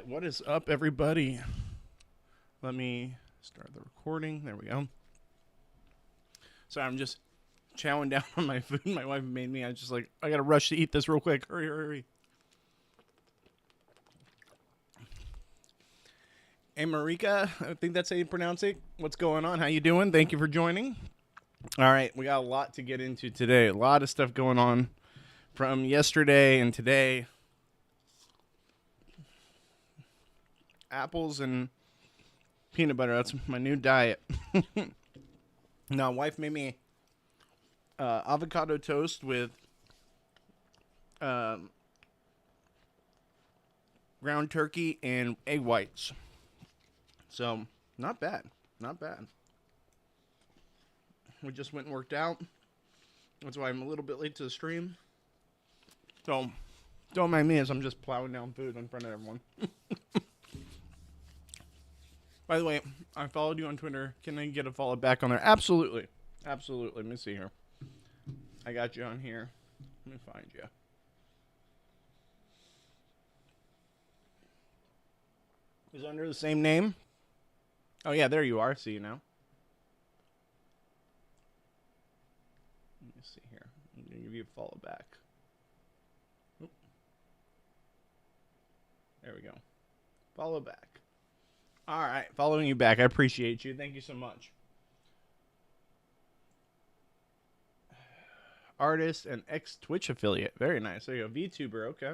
What is up, everybody? Let me start the recording. There we go. Sorry, I'm just chowing down on my food my wife made me. I was just like, I gotta rush to eat this real quick. Hurry, hurry, hurry. Hey, Marika, I think that's how you pronounce it. What's going on? How you doing? Thank you for joining. All right, we got a lot to get into today. A lot of stuff going on from yesterday and today. Apples and peanut butter. That's my new diet. No, wife made me avocado toast with ground turkey and egg whites. So, not bad. Not bad. We just went and worked out. That's why I'm a little bit late to the stream. So, don't mind me as I'm just plowing down food in front of everyone. By the way, I followed you on Twitter. Can I get a follow back on there? Absolutely. Absolutely. Let me see here. I got you on here. Let me find you. Is it under the same name? Oh, yeah, there you are. See you now. Let me see here. I'm going to give you a follow back. Oop. There we go. Follow back. All right, following you back. I appreciate you. Thank you so much. Artist and ex-Twitch affiliate. Very nice. There you go. VTuber. Okay.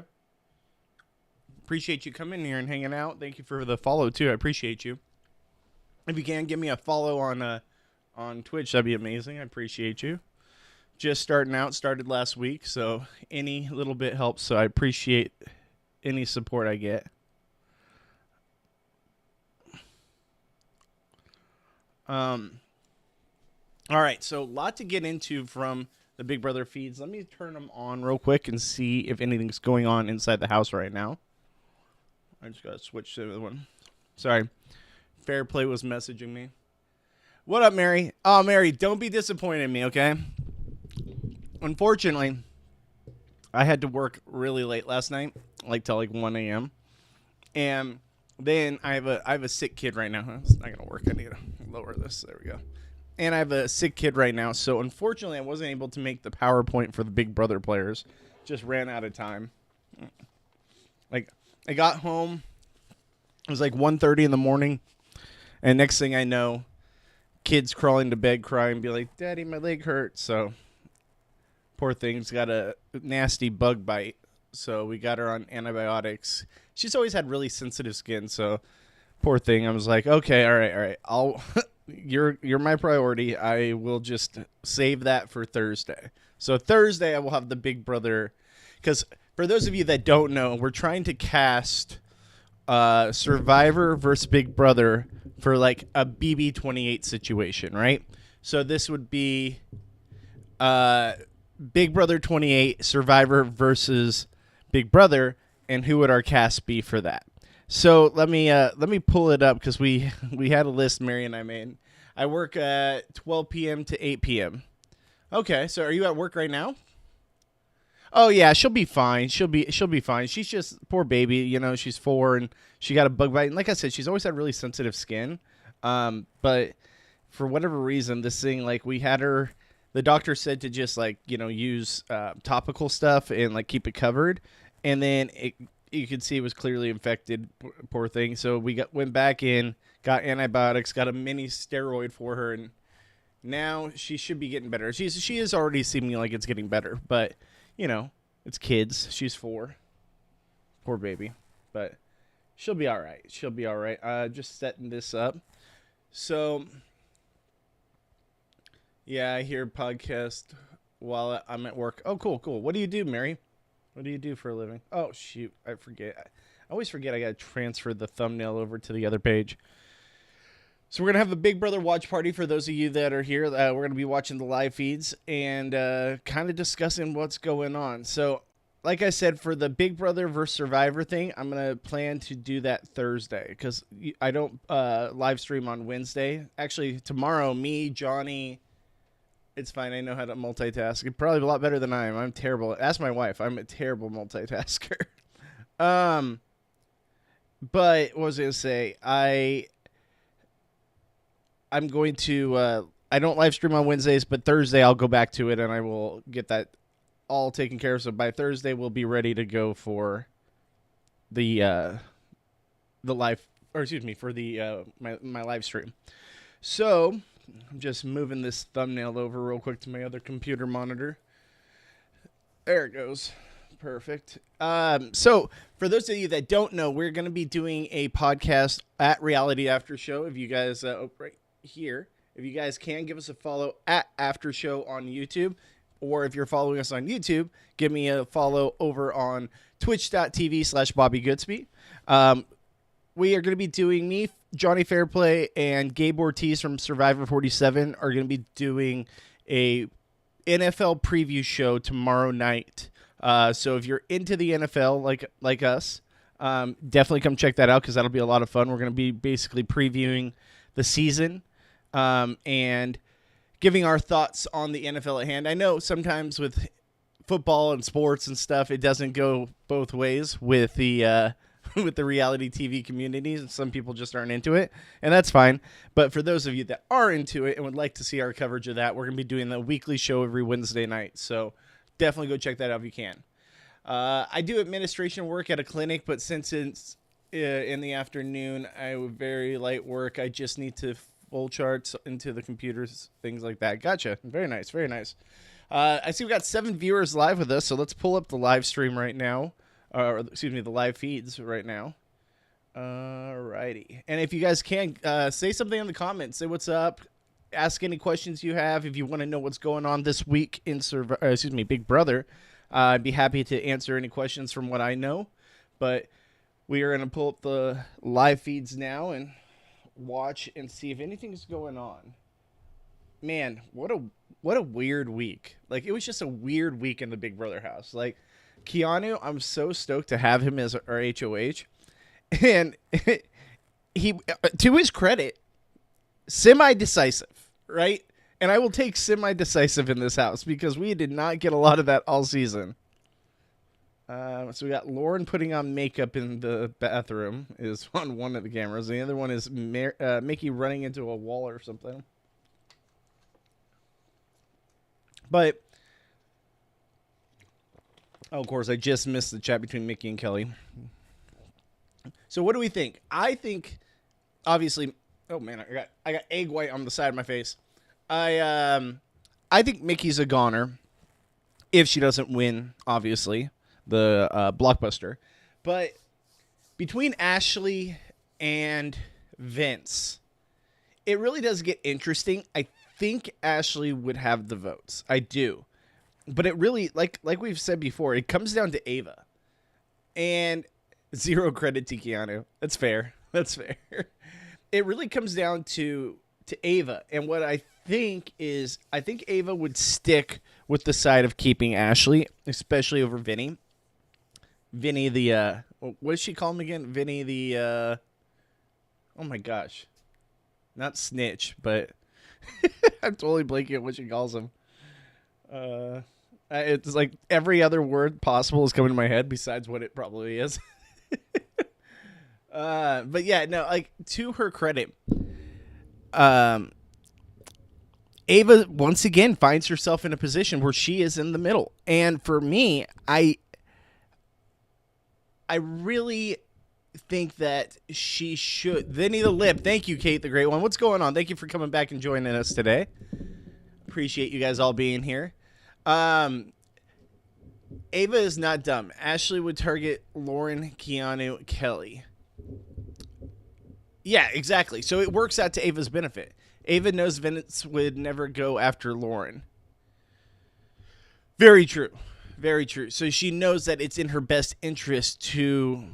Appreciate you coming here and hanging out. Thank you for the follow, too. I appreciate you. If you can, give me a follow on Twitch. That'd be amazing. I appreciate you. Just starting out. Started last week, so any little bit helps. So I appreciate any support I get. All right, so a lot to get into from the Big Brother feeds. Let me turn them on real quick and see if anything's going on inside the house right now. I just gotta switch to the other one. Sorry. Fair Play was messaging me. What up, Mary? Oh, Mary, don't be disappointed in me, okay? Unfortunately, I had to work really late last night, like till like 1 a.m. And then I have a sick kid right now. It's not gonna work. I need to lower this. There we go. And I have a sick kid right now, so unfortunately I wasn't able to make the PowerPoint for the Big Brother players. Just ran out of time. Like, I got home. It was like 1:30 in the morning, and next thing I know, kids crawling to bed crying, be like, "Daddy, my leg hurts." So, poor thing's got a nasty bug bite. So we got her on antibiotics. She's always had really sensitive skin, so poor thing. I was like, okay, all right. I'll you're my priority. I will just save that for Thursday. So Thursday I will have the Big Brother, because for those of you that don't know, we're trying to cast Survivor versus Big Brother for like a BB28 situation, right? So this would be Big Brother 28, Survivor versus Big Brother, and who would our cast be for that? So let me pull it up, because we had a list Mary and I made. I work 12 p.m. to 8 p.m. Okay, so are you at work right now? Oh yeah, she'll be fine. She'll be fine. She's just poor baby, you know. She's 4 and she got a bug bite. And like I said, she's always had really sensitive skin. But for whatever reason, this thing, like, we had her. The doctor said to just, like, you know, use topical stuff and like keep it covered. And then you could see it was clearly infected, poor thing. So we went back in, got antibiotics, got a mini steroid for her, and now she should be getting better. She is already seeming like it's getting better, but you know, it's kids. She's 4. Poor baby. But she'll be all right. She'll be all right. Just setting this up. So, yeah, I hear podcast while I'm at work. Oh, cool, cool. What do you do, Mary? What do you do for a living? Oh, shoot. I forget. I always forget I got to transfer the thumbnail over to the other page. So we're going to have a Big Brother watch party for those of you that are here. We're going to be watching the live feeds and kind of discussing what's going on. So, like I said, for the Big Brother versus Survivor thing, I'm going to plan to do that Thursday because I don't live stream on Wednesday. Actually, tomorrow, me, Johnny, it's fine. I know how to multitask. You're probably a lot better than I am. I'm terrible. Ask my wife. I'm a terrible multitasker. But what was I going to say? I'm going to, I don't live stream on Wednesdays, but Thursday I'll go back to it and I will get that all taken care of. So by Thursday, we'll be ready to go for the live, or excuse me, for the, my live stream. So I'm just moving this thumbnail over real quick to my other computer monitor. There it goes. Perfect. So for those of you that don't know, we're going to be doing a podcast at Reality After Show. If you guys, right here, if you guys can give us a follow at After Show on YouTube, or if you're following us on YouTube, give me a follow over on twitch.tv/Bobby Goodsby. We are going to be doing me, Johnny Fairplay, and Gabe Ortiz from Survivor 47 are going to be doing a NFL preview show tomorrow night. So if you're into the NFL like us, definitely come check that out because that'll be a lot of fun. We're going to be basically previewing the season and giving our thoughts on the NFL at hand. I know sometimes with football and sports and stuff, it doesn't go both ways with the with the reality TV communities. Some people just aren't into it, and that's fine. But for those of you that are into it and would like to see our coverage of that, we're going to be doing the weekly show every Wednesday night. So definitely go check that out if you can. I do administration work at a clinic, but since it's in the afternoon, I have very light work. I just need to full charts into the computers, things like that. Gotcha. Very nice. Very nice. I see we've got 7 viewers live with us, so let's pull up the live stream right now. Or excuse me, the live feeds right now. Alrighty. And if you guys can, say something in the comments. Say what's up. Ask any questions you have. If you want to know what's going on this week in Big Brother, I'd be happy to answer any questions from what I know. But we are going to pull up the live feeds now and watch and see if anything's going on. Man, what a weird week. Like, it was just a weird week in the Big Brother house. Like, Keanu, I'm so stoked to have him as our HOH. And he, to his credit, semi-decisive, right? And I will take semi-decisive in this house because we did not get a lot of that all season. So we got Lauren putting on makeup in the bathroom is on one of the cameras. The other one is Mickey running into a wall or something. But, oh, of course, I just missed the chat between Mickey and Kelly. So what do we think? I think, obviously, oh man, I got egg white on the side of my face. I think Mickey's a goner if she doesn't win, obviously, the blockbuster. But between Ashley and Vince, it really does get interesting. I think Ashley would have the votes. I do. But it really, like we've said before, it comes down to Ava. And 0 credit to Keanu. That's fair. That's fair. It really comes down to Ava. And what I think is, I think Ava would stick with the side of keeping Ashley, especially over Vinny. Vinny the, what does she call him again? Vinny the, oh my gosh. Not snitch, but I'm totally blanking on what she calls him. It's like every other word possible is coming to my head besides what it probably is. But yeah, no, like, to her credit, Ava once again finds herself in a position where she is in the middle. And for me, I really think that she should. Vinny the Lip. Thank you, Kate the Great One. What's going on? Thank you for coming back and joining us today. Appreciate you guys all being here. Ava Ava is not dumb. Ashley would target Lauren, Keanu, Kelly. Yeah, exactly. So it works out to Ava's benefit. Ava knows Vince would never go after Lauren. Very true. Very true. So she knows that it's in her best interest to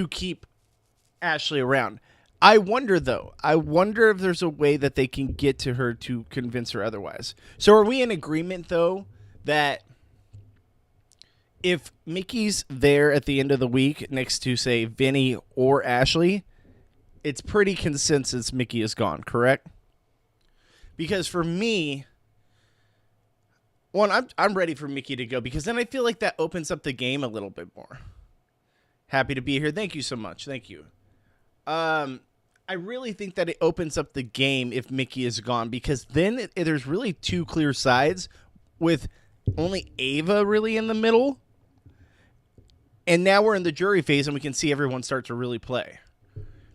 keep Ashley around. I wonder, though. I wonder if there's a way that they can get to her to convince her otherwise. So are we in agreement, though, that if Mickey's there at the end of the week next to, say, Vinny or Ashley, it's pretty consensus Mickey is gone, correct? Because for me, one, I'm ready for Mickey to go because then I feel like that opens up the game a little bit more. Happy to be here. Thank you so much. Thank you. I really think that it opens up the game if Mickey is gone because then there's really two clear sides with only Ava really in the middle. And now we're in the jury phase and we can see everyone start to really play.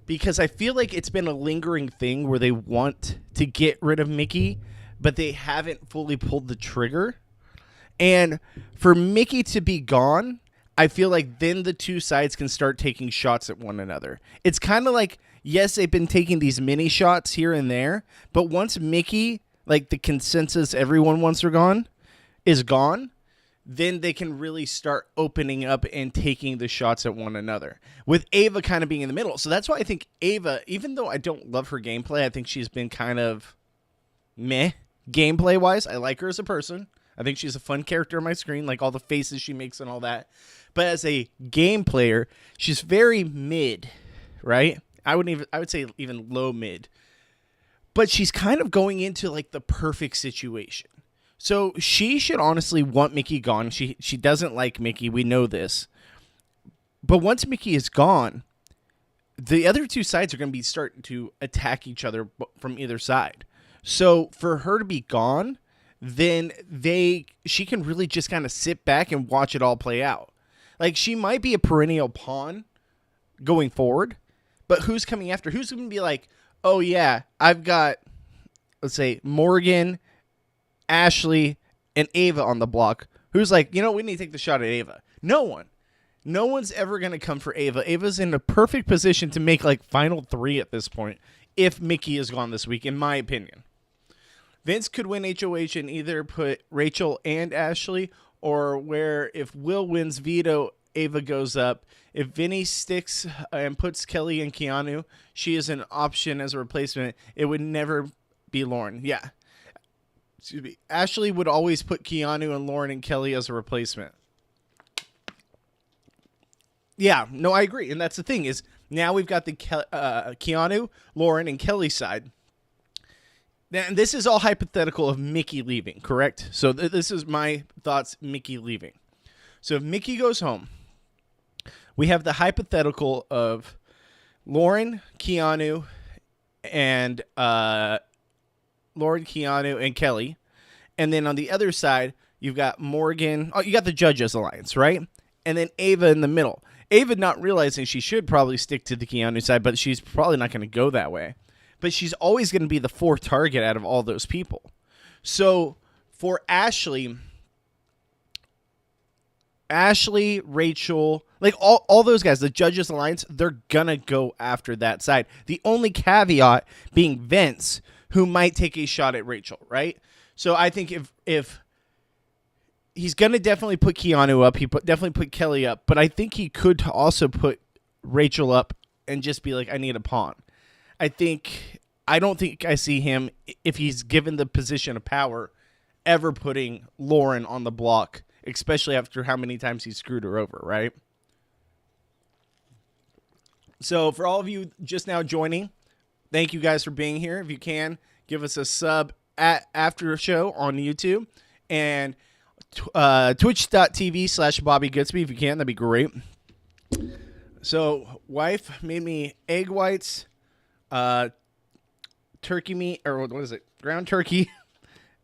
Because I feel like it's been a lingering thing where they want to get rid of Mickey, but they haven't fully pulled the trigger. And for Mickey to be gone, I feel like then the two sides can start taking shots at one another. It's kind of like, yes, they've been taking these mini shots here and there, but once Mickey, like the consensus everyone wants her gone, is gone, then they can really start opening up and taking the shots at one another. With Ava kind of being in the middle. So that's why I think Ava, even though I don't love her gameplay, I think she's been kind of meh gameplay-wise. I like her as a person. I think she's a fun character on my screen, like all the faces she makes and all that. But as a game player, she's very mid, right? I would say even low mid. But she's kind of going into like the perfect situation. So she should honestly want Mickey gone. She doesn't like Mickey. We know this. But once Mickey is gone, the other two sides are going to be starting to attack each other from either side. So for her to be gone, then she can really just kind of sit back and watch it all play out. Like she might be a perennial pawn going forward, but who's coming after? Who's going to be like, oh yeah, I've got, let's say, Morgan, Ashley, and Ava on the block. Who's like, you know, we need to take the shot at Ava. No one. No one's ever going to come for Ava. Ava's in a perfect position to make like final 3 at this point if Mickey is gone this week, in my opinion. Vince could win HOH and either put Rachel and Ashley, or where if Will wins veto, Ava goes up. If Vinny sticks and puts Kelly and Keanu, she is an option as a replacement. It would never be Lauren. Yeah. Excuse me. Ashley would always put Keanu and Lauren and Kelly as a replacement. Yeah, no, I agree. And that's the thing is now we've got the Keanu, Lauren, and Kelly side. And this is all hypothetical of Mickey leaving, correct? So this is my thoughts, Mickey leaving. So if Mickey goes home, we have the hypothetical of Lauren, Keanu, and Kelly. And then on the other side, you've got Morgan. Oh, you got the Judges Alliance, right? And then Ava in the middle. Ava not realizing she should probably stick to the Keanu side, but she's probably not going to go that way. But she's always going to be the fourth target out of all those people. So for Ashley, Rachel, like all those guys, the Judges Alliance, they're going to go after that side. The only caveat being Vince, who might take a shot at Rachel, right? So I think if he's going to definitely put Keanu up, definitely put Kelly up, but I think he could also put Rachel up and just be like, I need a pawn. I don't think I see him, if he's given the position of power, ever putting Lauren on the block, especially after how many times he screwed her over, right? So for all of you just now joining, thank you guys for being here. If you can, give us a sub after a show on YouTube and twitch.tv/Bobby Goodsby. If you can, that'd be great. So wife made me egg whites, turkey meat, or what is it? Ground turkey,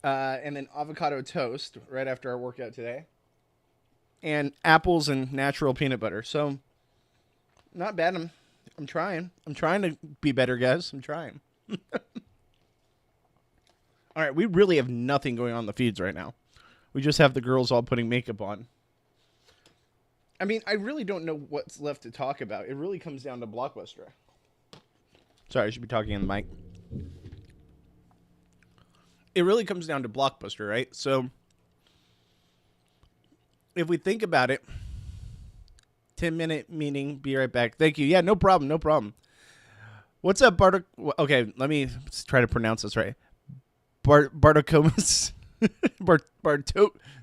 and then avocado toast right after our workout today, and apples and natural peanut butter. So not bad. I'm trying. I'm trying to be better, guys. I'm trying. All right, we really have nothing going on in the feeds right now. We just have the girls all putting makeup on. I mean, I really don't know what's left to talk about. It really comes down to Blockbuster. Sorry, I should be talking in the mic. It really comes down to Blockbuster, right? So, if we think about it, 10-minute meeting, be right back. Thank you. Yeah, no problem, no problem. What's up, Bartok? Okay, let me try to pronounce this right. Bartokomus.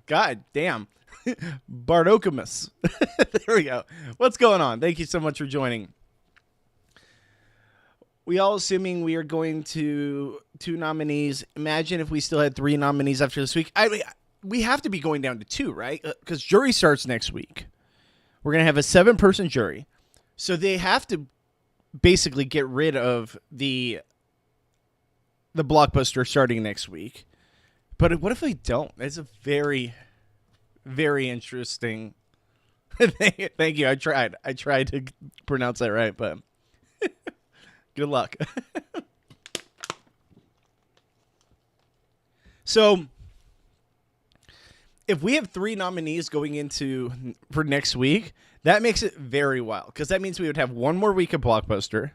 God damn. Bartokomus. There we go. What's going on? Thank you so much for joining. We all assuming we are going to 2 nominees. Imagine if we still had 3 nominees after this week. We have to be going down to 2, right? Because jury starts next week. We're going to have a 7-person jury. So they have to basically get rid of the Blockbuster starting next week. But what if they don't? It's a very, very interesting. Thank you. I tried to pronounce that right, but good luck. So, if we have 3 nominees going for next week, that makes it very wild because that means we would have 1 more week of Blockbuster.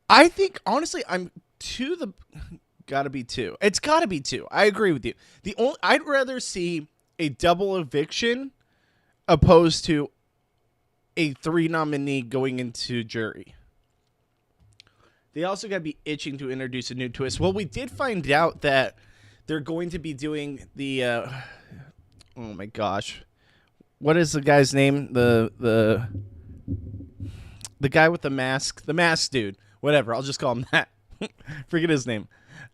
I think honestly, gotta be 2. It's gotta be 2. I agree with you. I'd rather see a double eviction opposed to a 3 nominee going into jury. They also gotta be itching to introduce a new twist. Well, we did find out that they're going to be doing the oh my gosh. What is the guy's name? The guy with the mask. The mask dude. Whatever. I'll just call him that. Forget his name.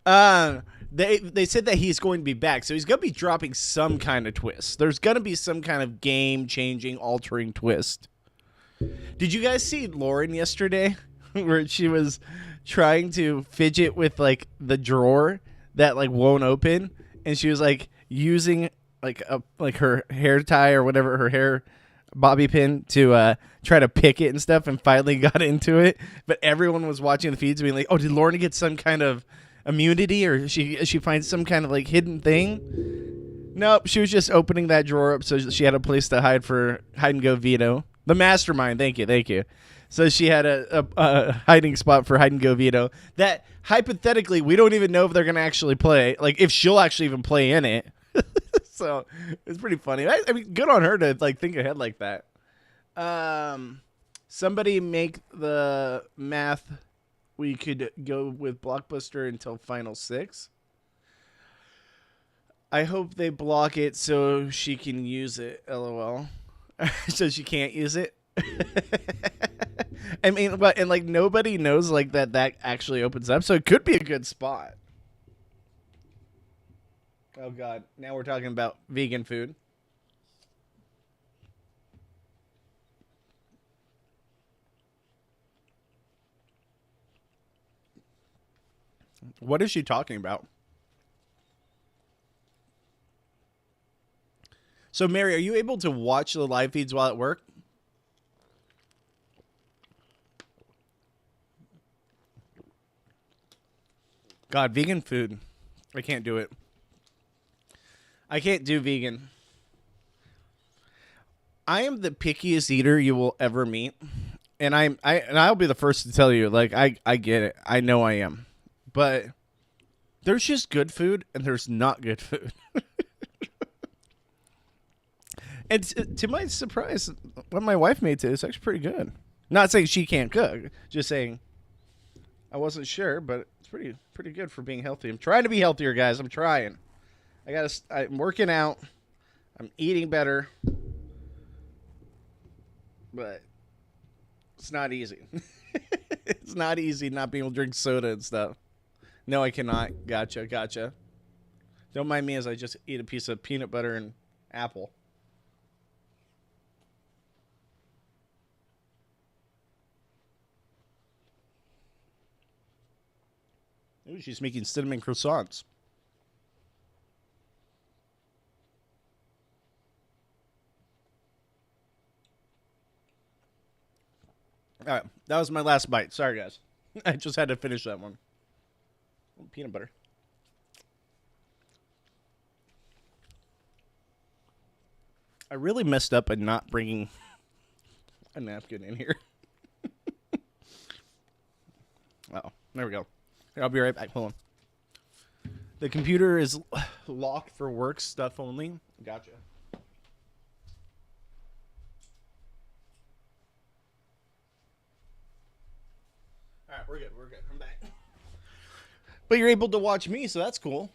They said that he's going to be back, so he's going to be dropping some kind of twist. There's going to be some kind of game-changing, altering twist. Did you guys see Lauren yesterday, where she was trying to fidget with like the drawer that like won't open, and she was like using like her hair tie or whatever, her hair bobby pin to try to pick it and stuff, and finally got into it. But everyone was watching the feeds being like, "Oh, did Lauren get some kind of immunity, or she finds some kind of like hidden thing?" Nope, she was just opening that drawer up so she had a place to hide and go veto. The mastermind, thank you. So she had a hiding spot for hide and go veto that hypothetically we don't even know if they're gonna actually play, like if she'll actually even play in it. So it's pretty funny. I mean, good on her to like think ahead like that. Somebody make the math. We could go with Blockbuster until Final 6. I hope they block it so she can use it. LOL. So she can't use it. I mean, but and like nobody knows like that actually opens up, so it could be a good spot. Oh God! Now we're talking about vegan food. What is she talking about? So, Mary, are you able to watch the live feeds while at work? God, vegan food. I can't do it. I can't do vegan. I am the pickiest eater you will ever meet. And I'll be the first to tell you, like, I get it. I know I am. But there's just good food and there's not good food. And to my surprise, what my wife made today is actually pretty good. Not saying she can't cook, just saying I wasn't sure, but it's pretty good for being healthy. I'm trying to be healthier, guys. I'm trying. I'm working out. I'm eating better. But it's not easy. It's not easy not being able to drink soda and stuff. No, I cannot. Gotcha. Don't mind me as I just eat a piece of peanut butter and apple. Ooh, she's making cinnamon croissants. All right, that was my last bite. Sorry, guys. I just had to finish that one. Peanut butter. I really messed up by not bringing a napkin in here. Oh, there we go. Here, I'll be right back. Hold on. The computer is locked for work stuff only. Gotcha. All right, we're good. We're good. I'm back. But you're able to watch me, so that's cool.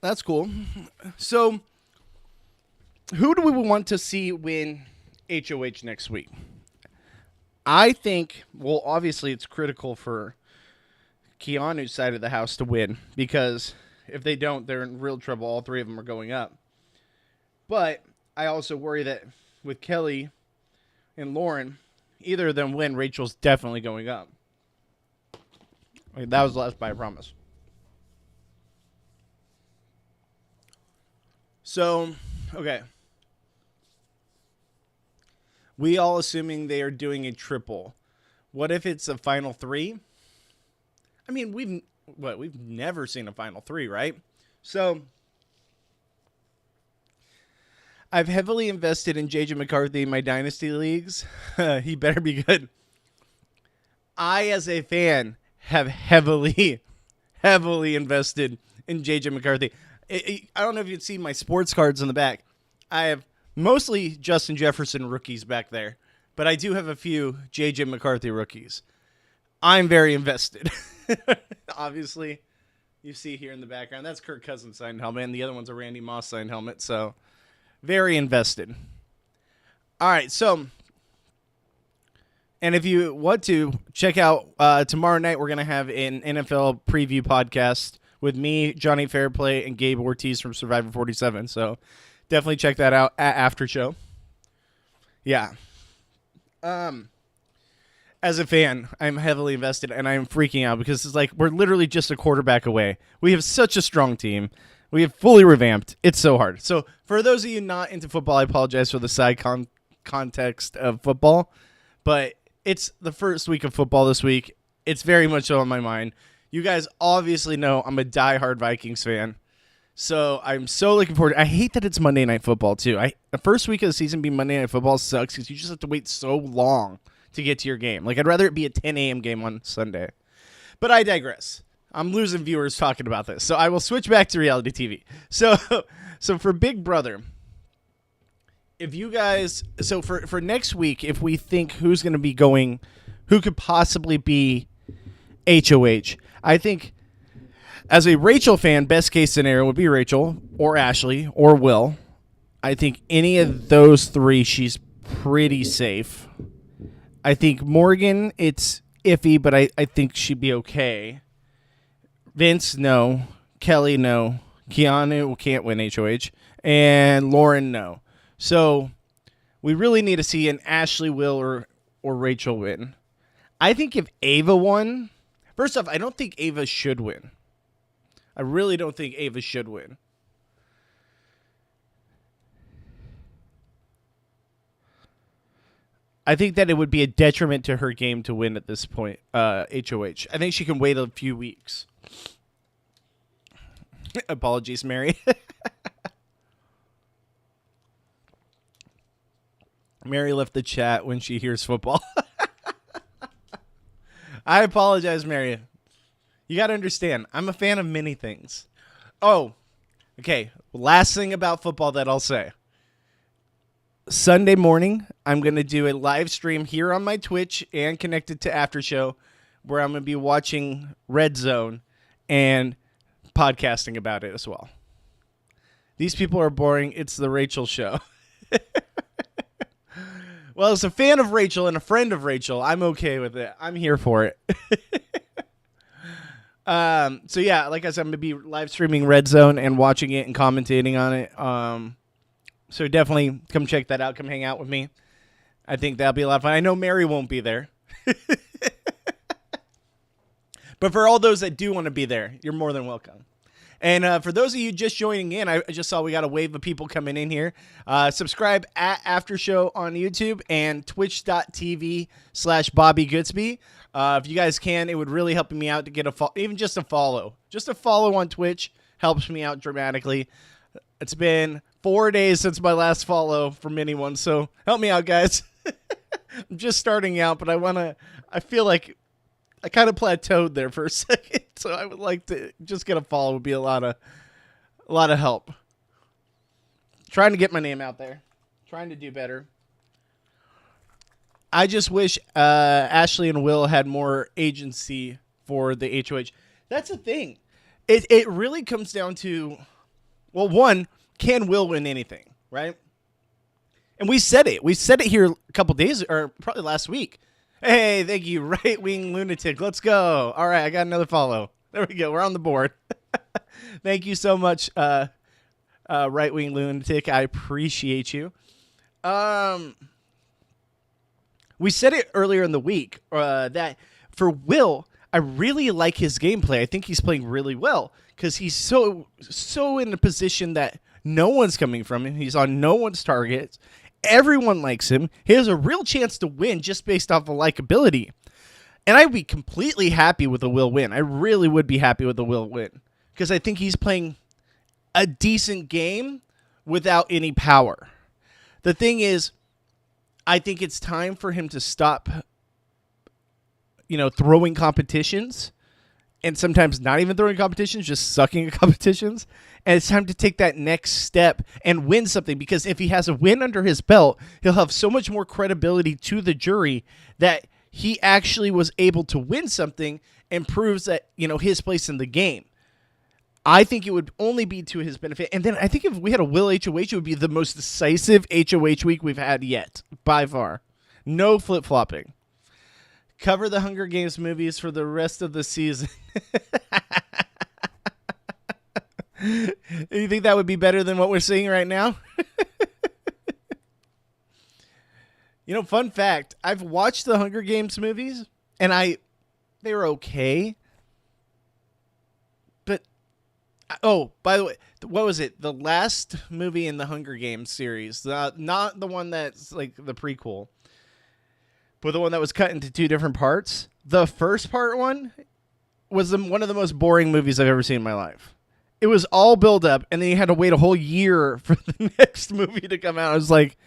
That's cool. So, who do we want to see win HOH next week? I think, well, obviously it's critical for Keanu's side of the house to win, because if they don't, they're in real trouble. All three of them are going up. But I also worry that with Kelly and Lauren, either of them win, Rachel's definitely going up. Okay, that was the last bite, I promise. So, okay. We all assuming they are doing a triple. What if it's a final three? I mean, we've never seen a final three, right? So, I've heavily invested in JJ McCarthy in my dynasty leagues. He better be good. I, as a fan, have heavily invested in JJ McCarthy. I don't know if you'd see my sports cards in the back. I have mostly Justin Jefferson rookies back there, but I do have a few JJ McCarthy rookies. I'm very invested. Obviously, you see here in the background, that's Kirk Cousins' signed helmet, and the other one's a Randy Moss signed helmet, so very invested. All right, so, and if you want to, check out tomorrow night, we're going to have an NFL preview podcast with me, Johnny Fairplay, and Gabe Ortiz from Survivor 47. So definitely check that out at After Show. Yeah. As a fan, I'm heavily invested, and I'm freaking out because it's like we're literally just a quarterback away. We have such a strong team. We have fully revamped. It's so hard. So for those of you not into football, I apologize for the side context of football, but it's the first week of football this week. It's very much on my mind. You guys obviously know I'm a diehard Vikings fan, so I'm so looking forward. I hate that it's Monday Night Football, too. The first week of the season being Monday Night Football sucks because you just have to wait so long to get to your game. Like, I'd rather it be a 10 a.m. game on Sunday. But I digress. I'm losing viewers talking about this, so I will switch back to reality TV. So for Big Brother, if you guys, so for next week, if we think who's going to be going, who could possibly be HOH, I think as a Rachel fan, best case scenario would be Rachel or Ashley or Will. I think any of those three, she's pretty safe. I think Morgan, it's iffy, but I think she'd be okay. Vince, no. Kelly, no. Keanu can't win HOH. And Lauren, no. So we really need to see an Ashley, Will, or Rachel win. I think if Ava won, first off, I don't think Ava should win. I really don't think Ava should win. I think that it would be a detriment to her game to win at this point, HOH. I think she can wait a few weeks. Apologies, Mary. Mary left the chat when she hears football. I apologize, Mary. You got to understand, I'm a fan of many things. Oh, okay. Last thing about football that I'll say. Sunday morning, I'm going to do a live stream here on my Twitch and connected to After Show where I'm going to be watching Red Zone and podcasting about it as well. These people are boring. It's the Rachel Show. Well, as a fan of Rachel and a friend of Rachel, I'm okay with it. I'm here for it. So yeah, like I said, I'm going to be live streaming Red Zone and watching it and commentating on it. So definitely come check that out. Come hang out with me. I think that'll be a lot of fun. I know Mary won't be there. But for all those that do want to be there, you're more than welcome. And for those of you just joining in, I just saw we got a wave of people coming in here. Subscribe at After Show on YouTube and twitch.tv/Bobby Goodsby. If you guys can, it would really help me out to get even just a follow. Just a follow on Twitch helps me out dramatically. It's been 4 days since my last follow from anyone, so help me out, guys. I'm just starting out, but I feel like I kind of plateaued there for a second, so I would like to just get a follow would be a lot of help. Trying to get my name out there. Trying to do better. I just wish Ashley and Will had more agency for the HOH. That's the thing. It really comes down to, well, one, can Will win anything, right? And we said it. We said it here a couple days, or probably last week. Hey, thank you, Right Wing Lunatic. Let's go. All right, I got another follow. There we go. We're on the board. Thank you so much, Right Wing Lunatic. I appreciate you. We said it earlier in the week that for Will, I really like his gameplay. I think he's playing really well because he's so in a position that no one's coming from him. He's on no one's targets. Everyone likes him. He has a real chance to win just based off of likability. And I'd be completely happy with a Will win. I really would be happy with a Will win because I think he's playing a decent game without any power. The thing is, I think it's time for him to stop, throwing competitions and sometimes not even throwing competitions, just sucking at competitions. And it's time to take that next step and win something because if he has a win under his belt, he'll have so much more credibility to the jury that he actually was able to win something and proves that, his place in the game. I think it would only be to his benefit. And then I think if we had a Will HOH, it would be the most decisive HOH week we've had yet, by far. No flip-flopping. Cover the Hunger Games movies for the rest of the season. You think that would be better than what we're seeing right now? Fun fact, I've watched the Hunger Games movies, and they were okay. But, by the way, what was it? The last movie in the Hunger Games series, not the one that's like the prequel, but the one that was cut into two different parts. The first part one was one of the most boring movies I've ever seen in my life. It was all build up, and then you had to wait a whole year for the next movie to come out. I was like,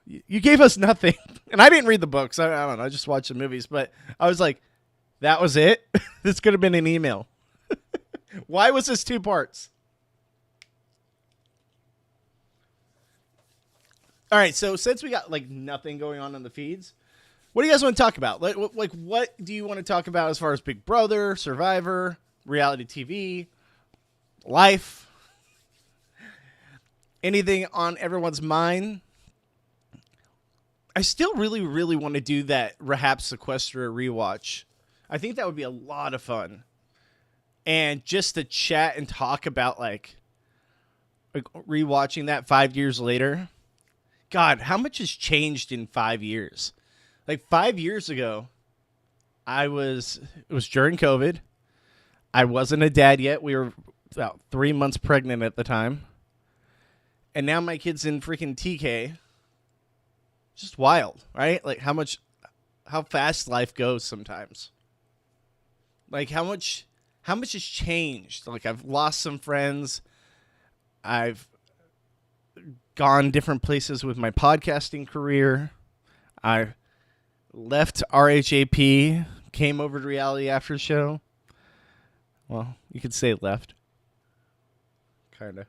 you gave us nothing. And I didn't read the books. I don't know. I just watched the movies. But I was like, that was it? This could have been an email. Why was this 2 parts? All right, so since we got nothing going on in the feeds, what do you guys want to talk about? What do you want to talk about as far as Big Brother, Survivor, reality TV, life? Anything on everyone's mind? I still really, really want to do that Rahab Sequester rewatch. I think that would be a lot of fun. And just to chat and talk about rewatching that 5 years later. God, how much has changed in 5 years? 5 years ago, it was during COVID. I wasn't a dad yet. We were about 3 months pregnant at the time. And now my kid's in freaking TK. Just wild, right? How fast life goes sometimes. How much has changed? I've lost some friends. I've gone different places with my podcasting career. I left RHAP, came over to Reality After Show. Well, you could say left. Kind of.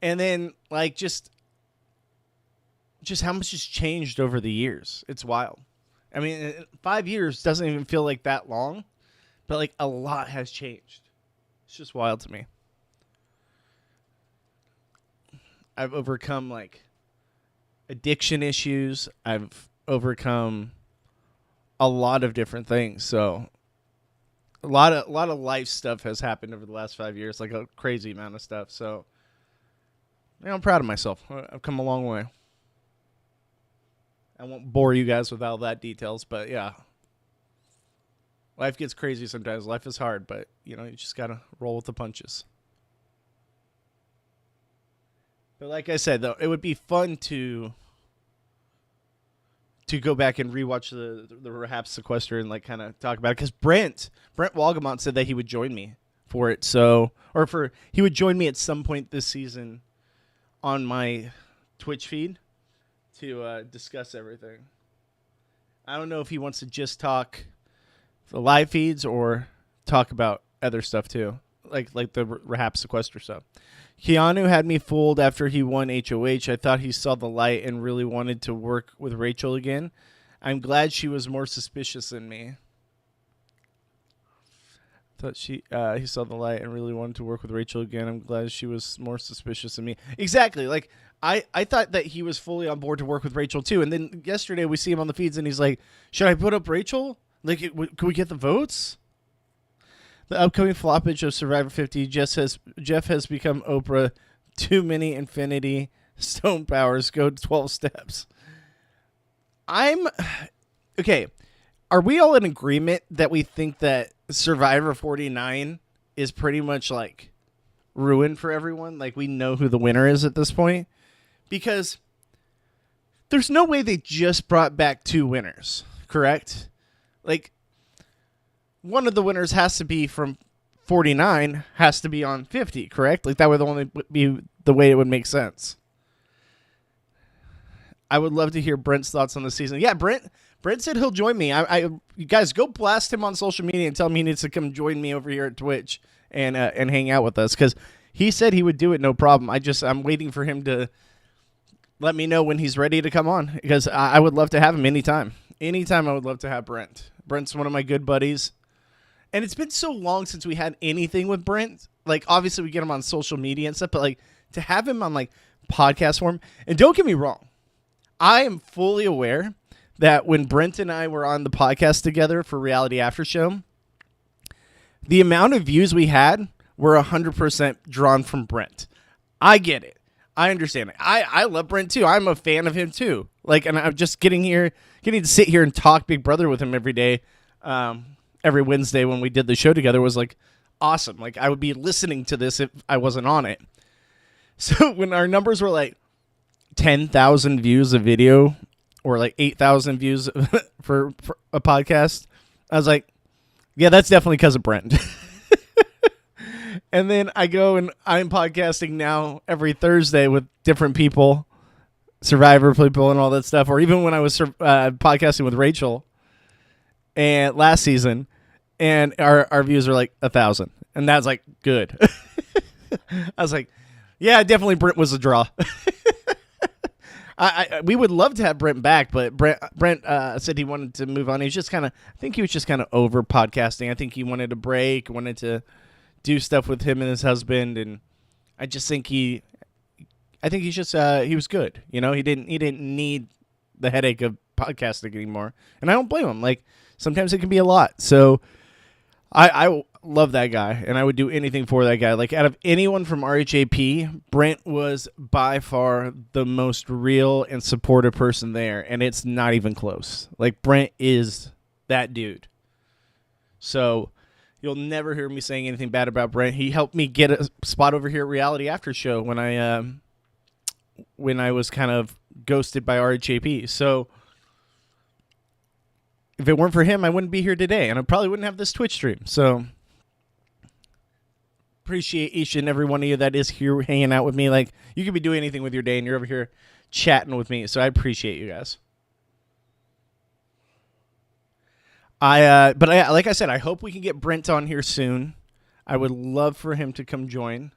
And then, just how much has changed over the years. It's wild. I mean, 5 years doesn't even feel like that long, but a lot has changed. It's just wild to me. I've overcome addiction issues. I've overcome a lot of different things. So a lot of life stuff has happened over the last 5 years, a crazy amount of stuff. So I'm proud of myself. I've come a long way. I won't bore you guys with all that details, but yeah. Life gets crazy sometimes. Life is hard, but you just got to roll with the punches. But like I said, though, it would be fun to go back and rewatch the Rahab Sequester and kind of talk about it, because Brent Walgamont said that he would join me for it. He would join me at some point this season on my Twitch feed to discuss everything. I don't know if he wants to just talk the live feeds or talk about other stuff too, like the Rahap sequester stuff. Keanu had me fooled after he won HOH. I thought he saw the light and really wanted to work with Rachel again. I'm glad she was more suspicious than me. Thought he saw the light and really wanted to work with Rachel again. I'm glad she was more suspicious than me. Exactly. Like I thought that he was fully on board to work with Rachel too. And then yesterday we see him on the feeds and he's like, "Should I put up Rachel? Like, can we get the votes?" The upcoming floppage of Survivor 50. Jeff has become Oprah. Too many infinity stone powers. Go 12 steps. Okay. Are we all in agreement that we think that Survivor 49 is pretty much like ruined for everyone? Like, we know who the winner is at this point? Because there's no way they just brought back 2 winners, correct? Like, one of the winners has to be from 49, has to be on 50, correct? Like, that would only be the way it would make sense. I would love to hear Brent's thoughts on the season. Yeah, Brent said he'll join me. You guys, go blast him on social media and tell him he needs to come join me over here at Twitch and hang out with us, because he said he would do it no problem. I'm waiting for him to let me know when he's ready to come on, because I would love to have him anytime. Anytime I would love to have Brent. Brent's one of my good buddies. And it's been so long since we had anything with Brent. Like, obviously we get him on social media and stuff, but like to have him on like podcast form. And don't get me wrong, I am fully aware that when Brent and I were on the podcast together for Reality After Show, the amount of views we had were 100% drawn from Brent. I get it. I understand it. I love Brent too. I'm a fan of him too. Like, and I'm just getting to sit here and talk Big Brother with him every day. Every Wednesday when we did the show together was like awesome. Like, I would be listening to this if I wasn't on it. So when our numbers were like 10,000 views a video or like 8,000 views for a podcast, I was like, yeah, that's definitely because of Brent. And then I go and I'm podcasting now every Thursday with different people, Survivor people and all that stuff. Or even when I was podcasting with Rachel and last season, and our views are like 1,000, and that's like good. I was like, yeah, definitely Brent was a draw. We would love to have Brent back, but Brent said he wanted to move on. I think he was just kind of over podcasting. I think he wanted a break, wanted to do stuff with him and his husband, and I just think he was good. You know, he didn't need the headache of podcasting anymore, and I don't blame him. Like, sometimes it can be a lot. So I love that guy, and I would do anything for that guy. Like, out of anyone from RHAP, Brent was by far the most real and supportive person there, and it's not even close. Like, Brent is that dude. So you'll never hear me saying anything bad about Brent. He helped me get a spot over here at Reality After Show when I was kind of ghosted by RHAP. So if it weren't for him, I wouldn't be here today, and I probably wouldn't have this Twitch stream. So appreciate each and every one of you that is here hanging out with me. Like, you could be doing anything with your day, and you're over here chatting with me. So I appreciate you guys. Like I said, I hope we can get Brent on here soon. I would love for him to come join.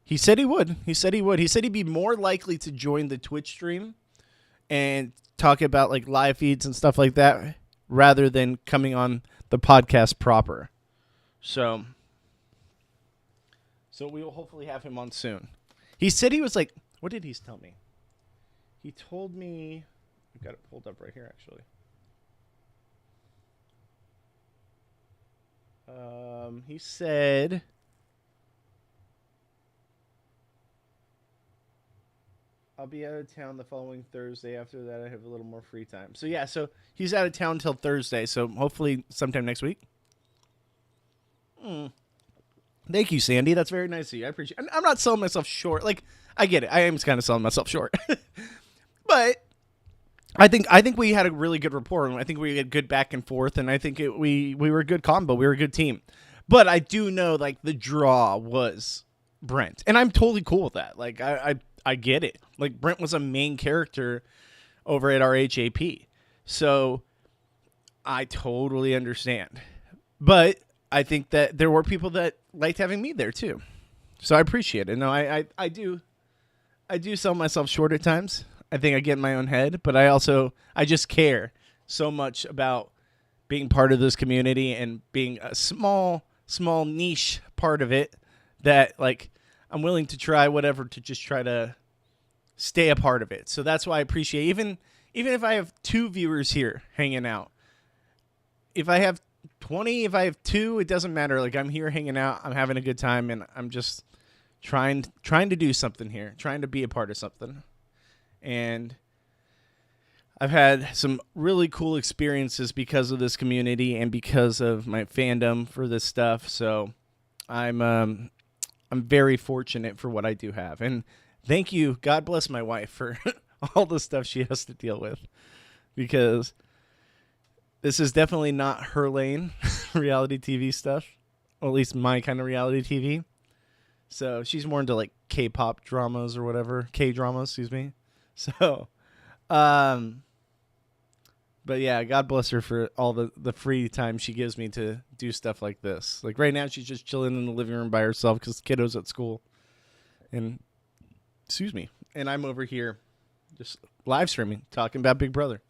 He said he would. He said he'd be more likely to join the Twitch stream and talk about like live feeds and stuff like that rather than coming on the podcast proper. So we will hopefully have him on soon. He said he was like, what did he tell me? He told me, I've got it pulled up right here actually. He said I'll be out of town the following Thursday. After that, I have a little more free time. So, yeah, so he's out of town until Thursday, so hopefully sometime next week. Thank you, Sandy. That's very nice of you. I appreciate it. I'm not selling myself short. Like, I get it. I am kind of selling myself short. But I think we had a really good rapport, and I think we had good back and forth, and I think we were a good combo. We were a good team. But I do know, like, the draw was Brent. And I'm totally cool with that. Like, I get it. Like, Brent was a main character over at our HAP. So I totally understand. But I think that there were people that liked having me there, too. So I appreciate it. No, I do sell myself short at times. I think I get in my own head. But I just care so much about being part of this community and being a small niche part of it that, like, I'm willing to try whatever to just try to stay a part of it. So that's why I appreciate, even if I have 2 viewers here hanging out, if I have 20, if I have 2, it doesn't matter. Like, I'm here hanging out, I'm having a good time, and I'm just trying to do something here, trying to be a part of something. And I've had some really cool experiences because of this community and because of my fandom for this stuff. So I'm very fortunate for what I do have. And thank you. God bless my wife for all the stuff she has to deal with, because this is definitely not her lane, reality TV stuff, or at least my kind of reality TV. So she's more into, like, K-pop dramas or whatever, K-dramas, excuse me. So, but yeah, God bless her for all the free time she gives me to do stuff like this. Like, right now, she's just chilling in the living room by herself because the kiddo's at school. And, excuse me, and I'm over here just live streaming, talking about Big Brother.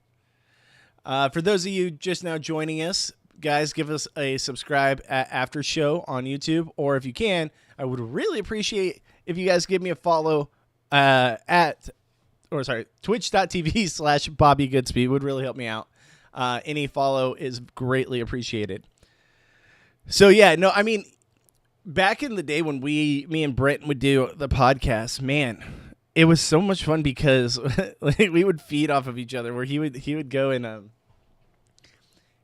For those of you just now joining us, guys, give us a subscribe at After Show on YouTube. Or if you can, I would really appreciate if you guys give me a follow twitch.tv/Bobby Goodspeed would really help me out. Any follow is greatly appreciated. So yeah, no, I mean, back in the day when me and Brent would do the podcast, man, it was so much fun because like, we would feed off of each other. Where he would go and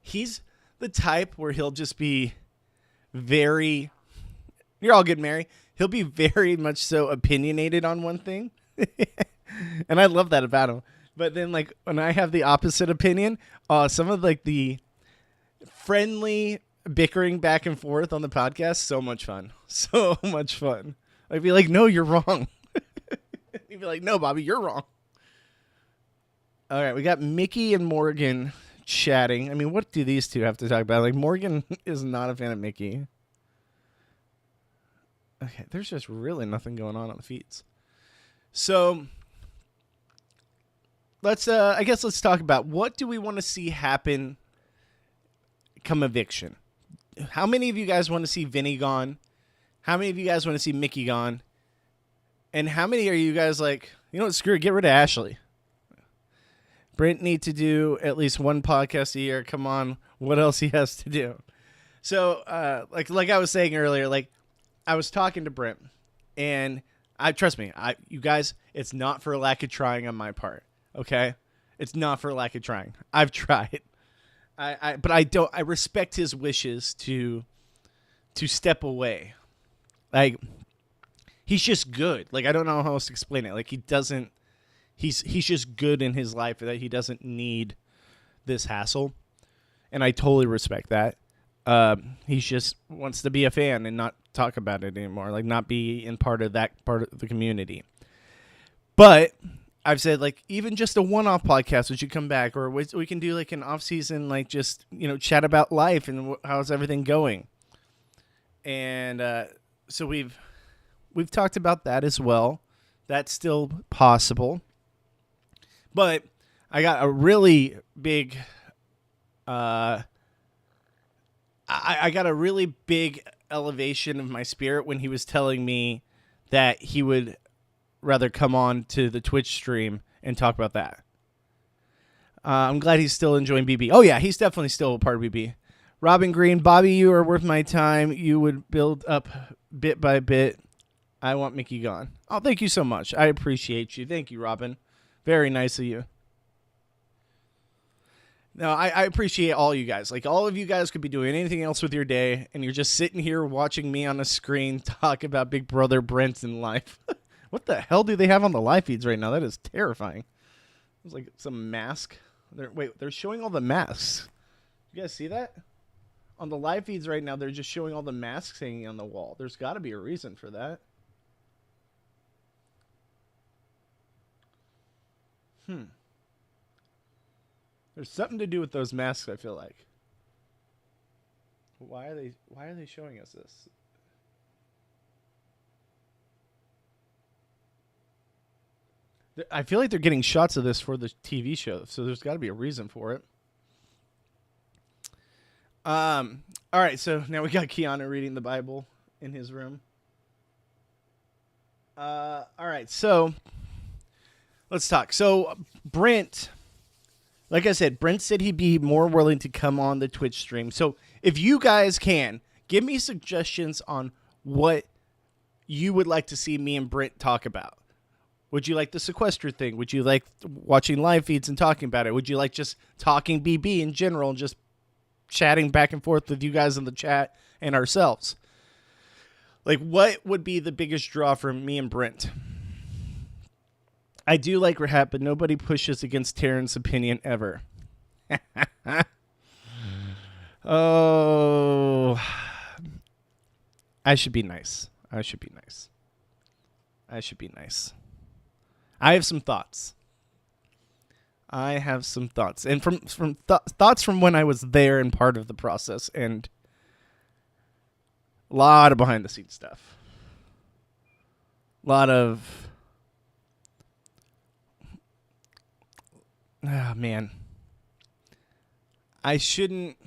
he's the type where he'll just be very, you're all good, Mary. He'll be very much so opinionated on one thing. And I love that about him. But then, like, when I have the opposite opinion, some of, like, the friendly bickering back and forth on the podcast, so much fun. So much fun. I'd be like, no, you're wrong. He'd be like, no, Bobby, you're wrong. All right, we got Mickey and Morgan chatting. I mean, what do these two have to talk about? Like, Morgan is not a fan of Mickey. Okay, there's just really nothing going on the feeds. So let's talk about what do we want to see happen come eviction. How many of you guys want to see Vinny gone? How many of you guys want to see Mickey gone? And how many are you guys like, you know what, screw it, get rid of Ashley? Brent need to do at least one podcast a year. Come on, what else he has to do? So like I was saying earlier, like, I was talking to Brent, and trust me, you guys, it's not for a lack of trying on my part, okay? It's not for a lack of trying. I've tried. But I respect his wishes to step away. Like, he's just good. Like, I don't know how else to explain it. Like, he's just good in his life that he doesn't need this hassle. And I totally respect that. He just wants to be a fan and not talk about it anymore, like not be in part of that part of the community. But I've said, like, even just a one-off podcast, we should come back, or we can do like an off-season, like, just, you know, chat about life and how's everything going. And so we've talked about that as well. That's still possible. But I got a really big I got a really big elevation of my spirit when he was telling me that he would rather come on to the Twitch stream and talk about that. I'm glad he's still enjoying BB. Oh, yeah, he's definitely still a part of BB. Robin Green, Bobby, you are worth my time. You would build up bit by bit. I want Mickey gone. Oh, thank you so much. I appreciate you. Thank you, Robin. Very nice of you. No, I appreciate all you guys. Like, all of you guys could be doing anything else with your day, and you're just sitting here watching me on a screen talk about Big Brother Brent in life. What the hell do they have on the live feeds right now? That is terrifying. It's like some mask. They're showing all the masks. You guys see that? On the live feeds right now, they're just showing all the masks hanging on the wall. There's got to be a reason for that. There's something to do with those masks, I feel like. Why are they showing us this? I feel like they're getting shots of this for the TV show, so there's got to be a reason for it. All right, so now we got Keanu reading the Bible in his room. All right, so let's talk. So Brent, like I said, Brent said he'd be more willing to come on the Twitch stream. So if you guys can, give me suggestions on what you would like to see me and Brent talk about. Would you like the sequester thing? Would you like watching live feeds and talking about it? Would you like just talking BB in general and just chatting back and forth with you guys in the chat and ourselves? Like, what would be the biggest draw for me and Brent? I do like Rahat, but nobody pushes against Terran's opinion ever. Oh, I should be nice. I should be nice. I have some thoughts. And from thoughts from when I was there and part of the process, and a lot of behind the scenes stuff. A lot of, man, I shouldn't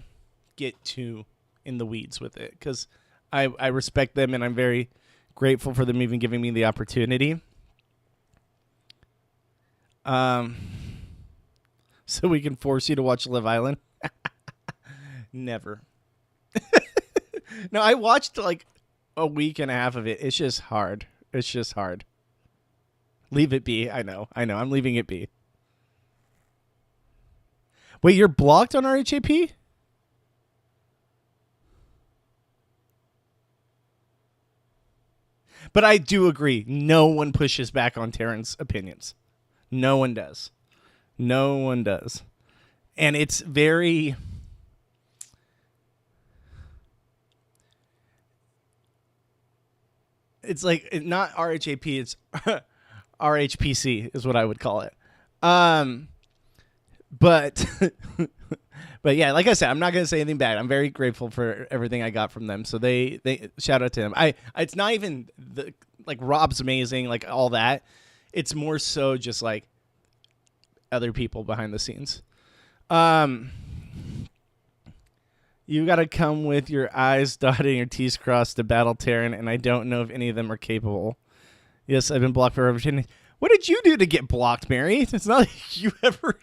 get too in the weeds with it because I respect them and I'm very grateful for them even giving me the opportunity. So we can force you to watch Love Island? Never. No, I watched like a week and a half of it. It's just hard. Leave it be. I know. I'm leaving it be. Wait, you're blocked on RHAP? But I do agree. No one pushes back on Terran's opinions. No one does. And it's very... It's like, not RHAP, it's RHPC is what I would call it. But yeah, like I said, I'm not going to say anything bad. I'm very grateful for everything I got from them. So they shout out to him. It's not even like Rob's amazing, like all that. It's more so just like other people behind the scenes. You got to come with your I's dotted and your T's crossed to battle Terran, and I don't know if any of them are capable. Yes, I've been blocked for over 10 days. What did you do to get blocked, Mary? It's not like you ever...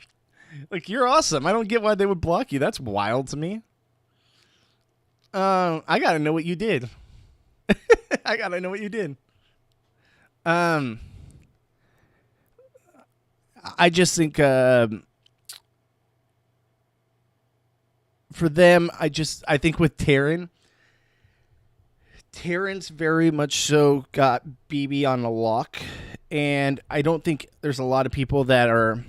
Like, you're awesome. I don't get why they would block you. That's wild to me. I got to know what you did. I just think... for them, I think with Terran's very much so got BB on a lock, and I don't think there's a lot of people that are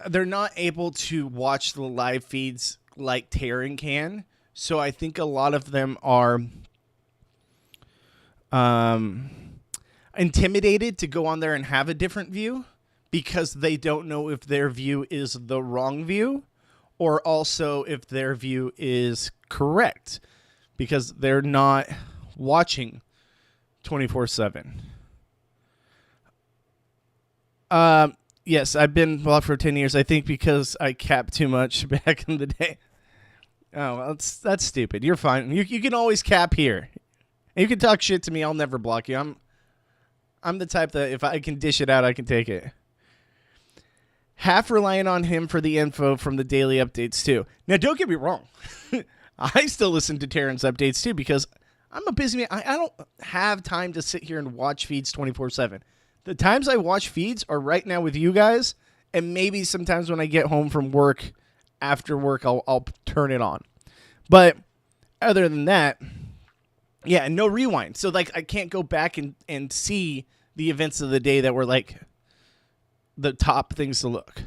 they're not able to watch the live feeds like Terran can, so I think a lot of them are intimidated to go on there and have a different view, because they don't know if their view is the wrong view or also if their view is correct, because they're not watching 24/7. Yes, I've been blocked for 10 years, I think because I capped too much back in the day. Oh, well, that's stupid. You're fine. You can always cap here. And you can talk shit to me. I'll never block you. I'm the type that if I can dish it out, I can take it. Half relying on him for the info from the daily updates, too. Now, don't get me wrong. I still listen to Terran's updates, too, because I'm a busy man. I don't have time to sit here and watch feeds 24/7. The times I watch feeds are right now with you guys, and maybe sometimes when I get home from work, after work, I'll turn it on. But other than that, yeah, no rewind. So, like, I can't go back and see the events of the day that were, like, the top things to look.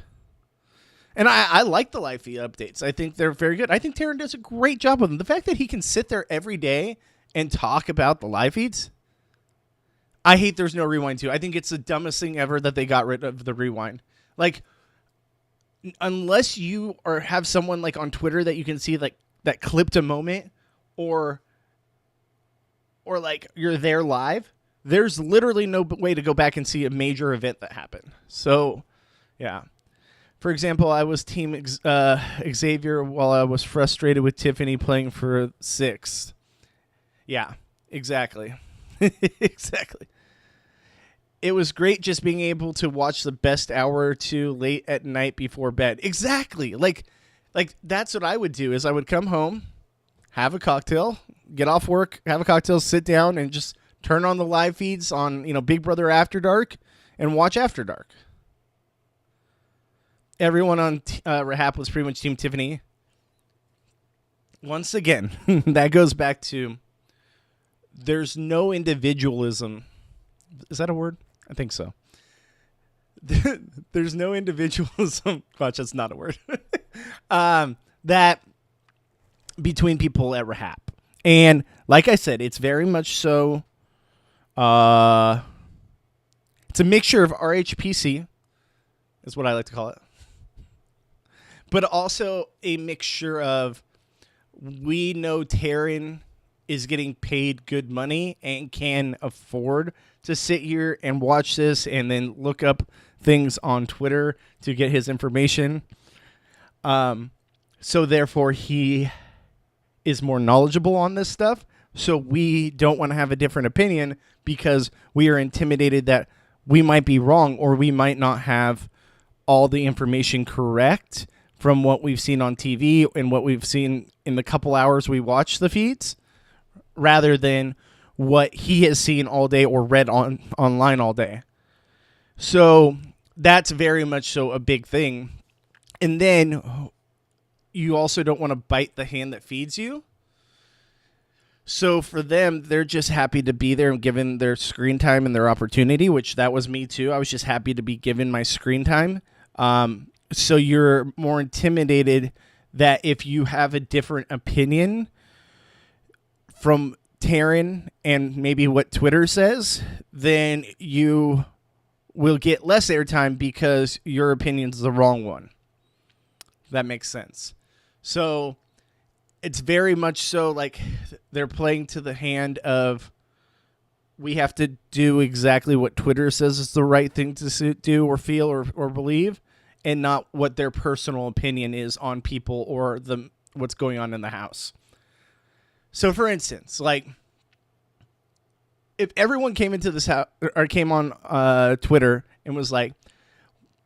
And I like the live feed updates. I think they're very good. I think Taryn does a great job with them. The fact that he can sit there every day and talk about the live feeds. I hate there's no rewind too. I think it's the dumbest thing ever that they got rid of the rewind. Like, unless you have someone like on Twitter that you can see like that clipped a moment or like you're there live, there's literally no way to go back and see a major event that happened. So, yeah. For example, I was Team Xavier while I was frustrated with Tiffany playing for 6th. Yeah, exactly. Exactly. It was great just being able to watch the best hour or two late at night before bed. Exactly. Like that's what I would do is I would come home, have a cocktail, get off work, have a cocktail, sit down, and just turn on the live feeds on, Big Brother After Dark and watch After Dark. Everyone on Rahap was pretty much Team Tiffany. Once again, that goes back to there's no individualism. Is that a word? I think so. There's no individualism. Watch, that's not a word. That between people at Rahap. And like I said, it's very much so. It's a mixture of RHPC, is what I like to call it. But also a mixture of we know Taryn is getting paid good money and can afford to sit here and watch this and then look up things on Twitter to get his information. So therefore he is more knowledgeable on this stuff. So we don't want to have a different opinion because we are intimidated that we might be wrong or we might not have all the information correct from what we've seen on TV and what we've seen in the couple hours we watch the feeds, rather than what he has seen all day or read online all day. So that's very much so a big thing. And then you also don't want to bite the hand that feeds you. So for them, they're just happy to be there and given their screen time and their opportunity, which that was me too. I was just happy to be given my screen time. So you're more intimidated that if you have a different opinion from Taryn and maybe what Twitter says, then you will get less airtime because your opinion's the wrong one. That makes sense. So it's very much so like they're playing to the hand of we have to do exactly what Twitter says is the right thing to do or feel or believe, and not what their personal opinion is on people or what's going on in the house. So, for instance, like, if everyone came into this house or came on Twitter and was like,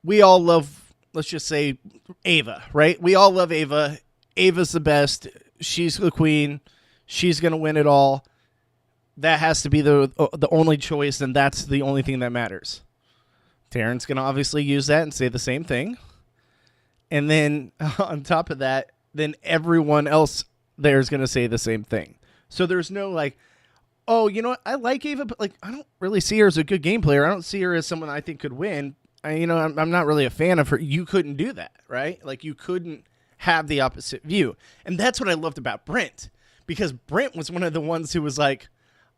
we all love, let's just say, Ava, right? We all love Ava. Ava's the best. She's the queen. She's going to win it all. That has to be the only choice, and that's the only thing that matters. Taryn's going to obviously use that and say the same thing. And then on top of that, then everyone else there is going to say the same thing. So there's no like, oh, you know what? I like Ava, but like I don't really see her as a good game player. I don't see her as someone I think could win. I'm not really a fan of her. You couldn't do that, right? Like you couldn't have the opposite view. And that's what I loved about Brent, because Brent was one of the ones who was like,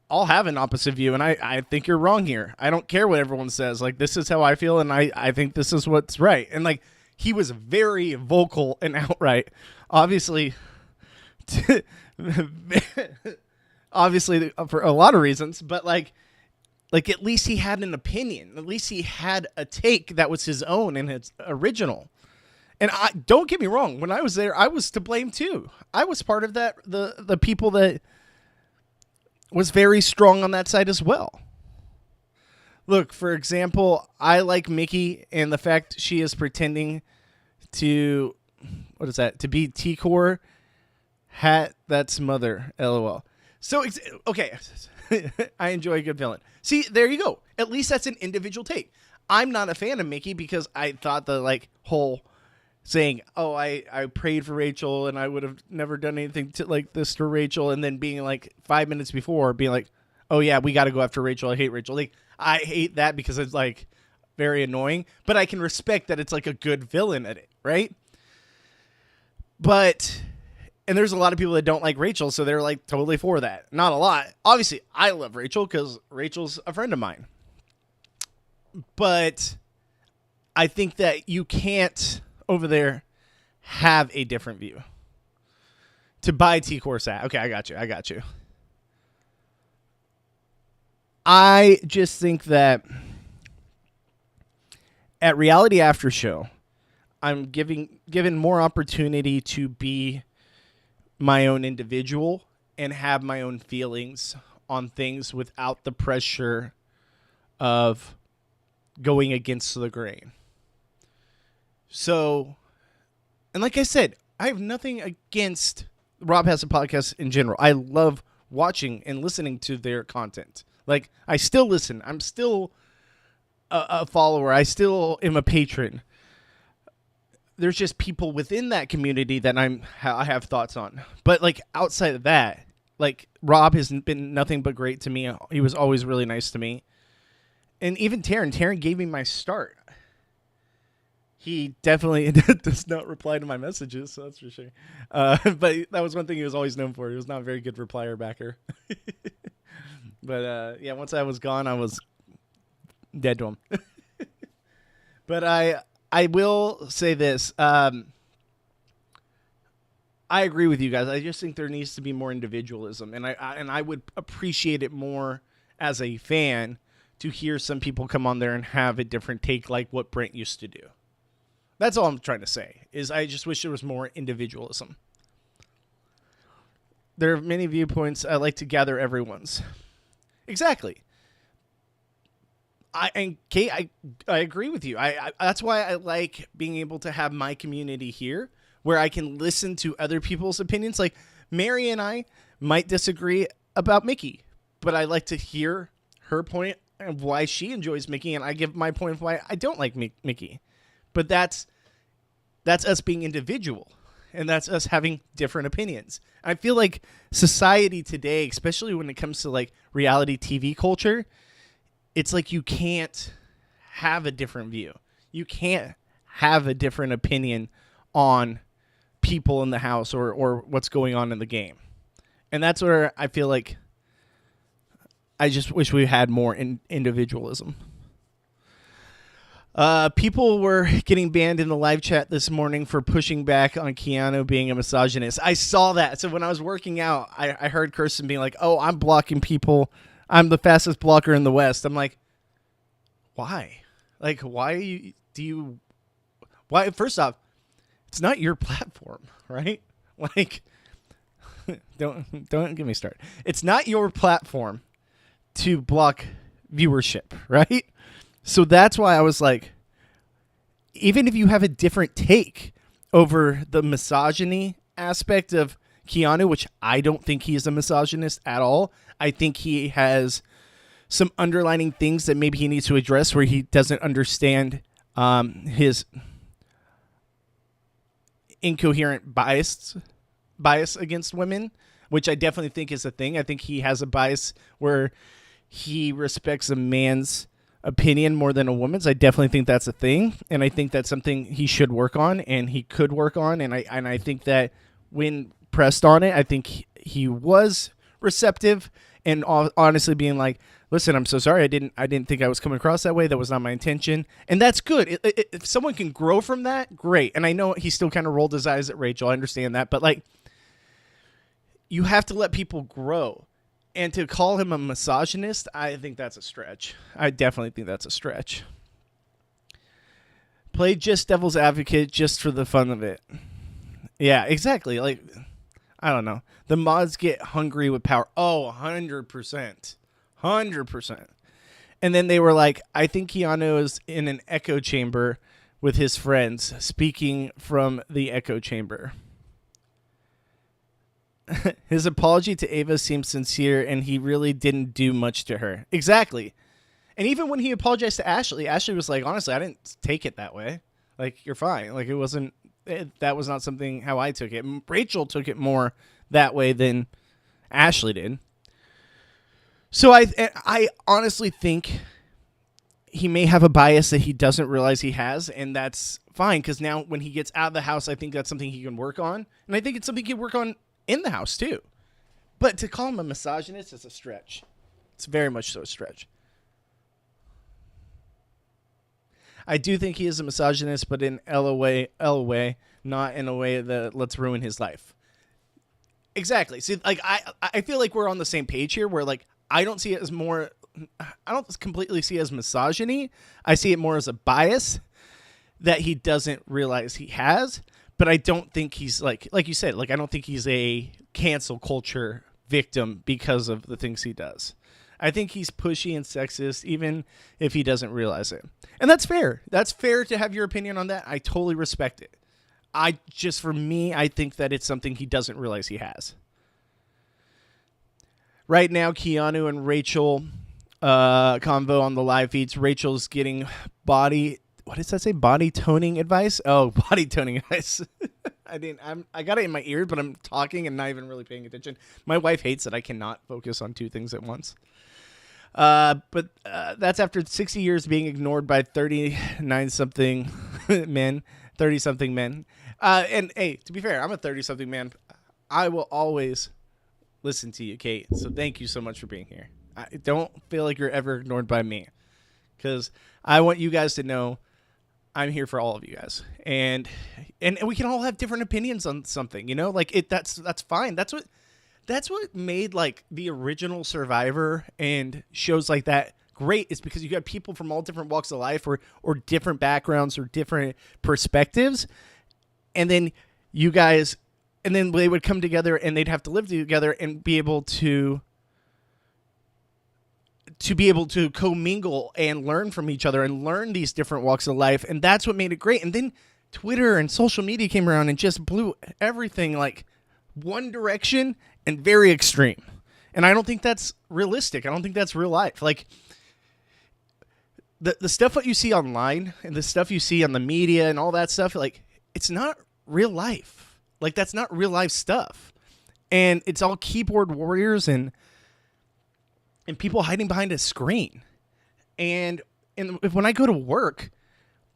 I'll have an opposite view, and I think you're wrong here. I don't care what everyone says. Like, this is how I feel, and I think this is what's right. And, like, he was very vocal and outright. Obviously, for a lot of reasons, but, like at least he had an opinion. At least he had a take that was his own and it's original. And don't get me wrong. When I was there, I was to blame, too. I was part of that, the people that was very strong on that side as well. Look, for example, I like Mickey and the fact she is pretending to, to be T-Core. Hat, that's mother, LOL. So, okay, I enjoy a good villain. See, there you go. At least that's an individual take. I'm not a fan of Mickey because I thought the, whole saying, oh, I prayed for Rachel and I would have never done anything like this to Rachel, and then being 5 minutes before being like, oh yeah, we got to go after Rachel. I hate Rachel. I hate that because it's like, very annoying, but I can respect that it's like a good villain at it, right? But, and there's a lot of people that don't like Rachel, so they're like totally for that. Not a lot. Obviously, I love Rachel because Rachel's a friend of mine. But I think that you can't over there have a different view. To buy T-Course at. Okay, I got you. I just think that at Reality After Show, I'm given more opportunity to be my own individual and have my own feelings on things without the pressure of going against the grain. So, and like I said, I have nothing against Rob Has a Podcast in general. I love watching and listening to their content. Like, I still listen. I'm still a follower. I still am a patron. There's just people within that community that I have thoughts on. But, like, outside of that, like, Rob has been nothing but great to me. He was always really nice to me. And even Taryn gave me my start. He definitely does not reply to my messages, so that's for sure. But that was one thing he was always known for. He was not a very good replier backer. But, yeah, once I was gone, I was dead to him. But I will say this. I agree with you guys. I just think there needs to be more individualism. And I would appreciate it more as a fan to hear some people come on there and have a different take like what Brent used to do. That's all I'm trying to say, is I just wish there was more individualism. There are many viewpoints. I like to gather everyone's. Exactly. Kate, I agree with you. I that's why I like being able to have my community here where I can listen to other people's opinions. Like Mary and I might disagree about Mickey, but I like to hear her point of why she enjoys Mickey, and I give my point of why I don't like Mickey. But that's us being individual, and that's us having different opinions. I feel like society today, especially when it comes to like reality TV culture, it's like you can't have a different view. You can't have a different opinion on people in the house or what's going on in the game. And that's where I feel like I just wish we had more individualism. People were getting banned in the live chat this morning for pushing back on Keanu being a misogynist. I saw that. So when I was working out, I heard Kirsten being like, oh, I'm blocking people. I'm the fastest blocker in the West. I'm like, why? Like, why why? First off, it's not your platform, right? Like, don't get me started. It's not your platform to block viewership, right? So that's why I was like, even if you have a different take over the misogyny aspect of Keanu, which I don't think he is a misogynist at all. I think he has some underlining things that maybe he needs to address where he doesn't understand his incoherent bias against women, which I definitely think is a thing. I think he has a bias where he respects a man's opinion more than a woman's. I definitely think that's a thing, and I think that's something he should work on and he could work on. And I think that when pressed on it, I think he was receptive and honestly being like, listen, I'm so sorry. I didn't think I was coming across that way. That was not my intention. And that's good. If someone can grow from that, great. And I know he still kind of rolled his eyes at Rachel. I understand that. But like, you have to let people grow. And to call him a misogynist, I think that's a stretch. I definitely think that's a stretch. Play just devil's advocate just for the fun of it. Yeah, exactly. Like, I don't know. The mods get hungry with power. Oh, 100%. 100%. And then they were like, I think Keanu is in an echo chamber with his friends, speaking from the echo chamber. His apology to Ava seems sincere, and he really didn't do much to her. Exactly. And even when he apologized to Ashley, Ashley was like, honestly, I didn't take it that way. Like, you're fine. Like, that was not something how I took it. Rachel took it more that way than Ashley did. So I honestly think he may have a bias that he doesn't realize he has, and that's fine, because now when he gets out of the house, I think that's something he can work on, and I think it's something he can work on in the house too. But to call him a misogynist is a stretch. It's very much so a stretch. I do think he is a misogynist, but in L way, not in a way that let's ruin his life. Exactly. See, like I feel like we're on the same page here, where like I don't see it as more. I don't completely see it as misogyny. I see it more as a bias that he doesn't realize he has. But I don't think he's like you said, like I don't think he's a cancel culture victim because of the things he does. I think he's pushy and sexist, even if he doesn't realize it. And that's fair. That's fair to have your opinion on that. I totally respect it. For me, I think that it's something he doesn't realize he has. Right now, Keanu and Rachel convo on the live feeds. Rachel's getting what does that say? Body toning advice? Oh, body toning advice. I got it in my ear, but I'm talking and not even really paying attention. My wife hates that I cannot focus on two things at once. But that's after 60 years being ignored by 39-something men, 30-something men. And hey, to be fair, I'm a 30-something man. I will always listen to you, Kate. So thank you so much for being here. I don't feel like you're ever ignored by me, because I want you guys to know I'm here for all of you guys, and we can all have different opinions on something, you know, like that's fine. That's what made like the original Survivor and shows like that great, is because you got people from all different walks of life or different backgrounds or different perspectives. And then they would come together and they'd have to live together and be able to commingle and learn from each other and learn these different walks of life. And that's what made it great. And then Twitter and social media came around and just blew everything like one direction and very extreme. And I don't think that's realistic. I don't think that's real life. Like the stuff that you see online and the stuff you see on the media and all that stuff, like it's not real life. Like that's not real life stuff. And it's all keyboard warriors and people hiding behind a screen. And when I go to work,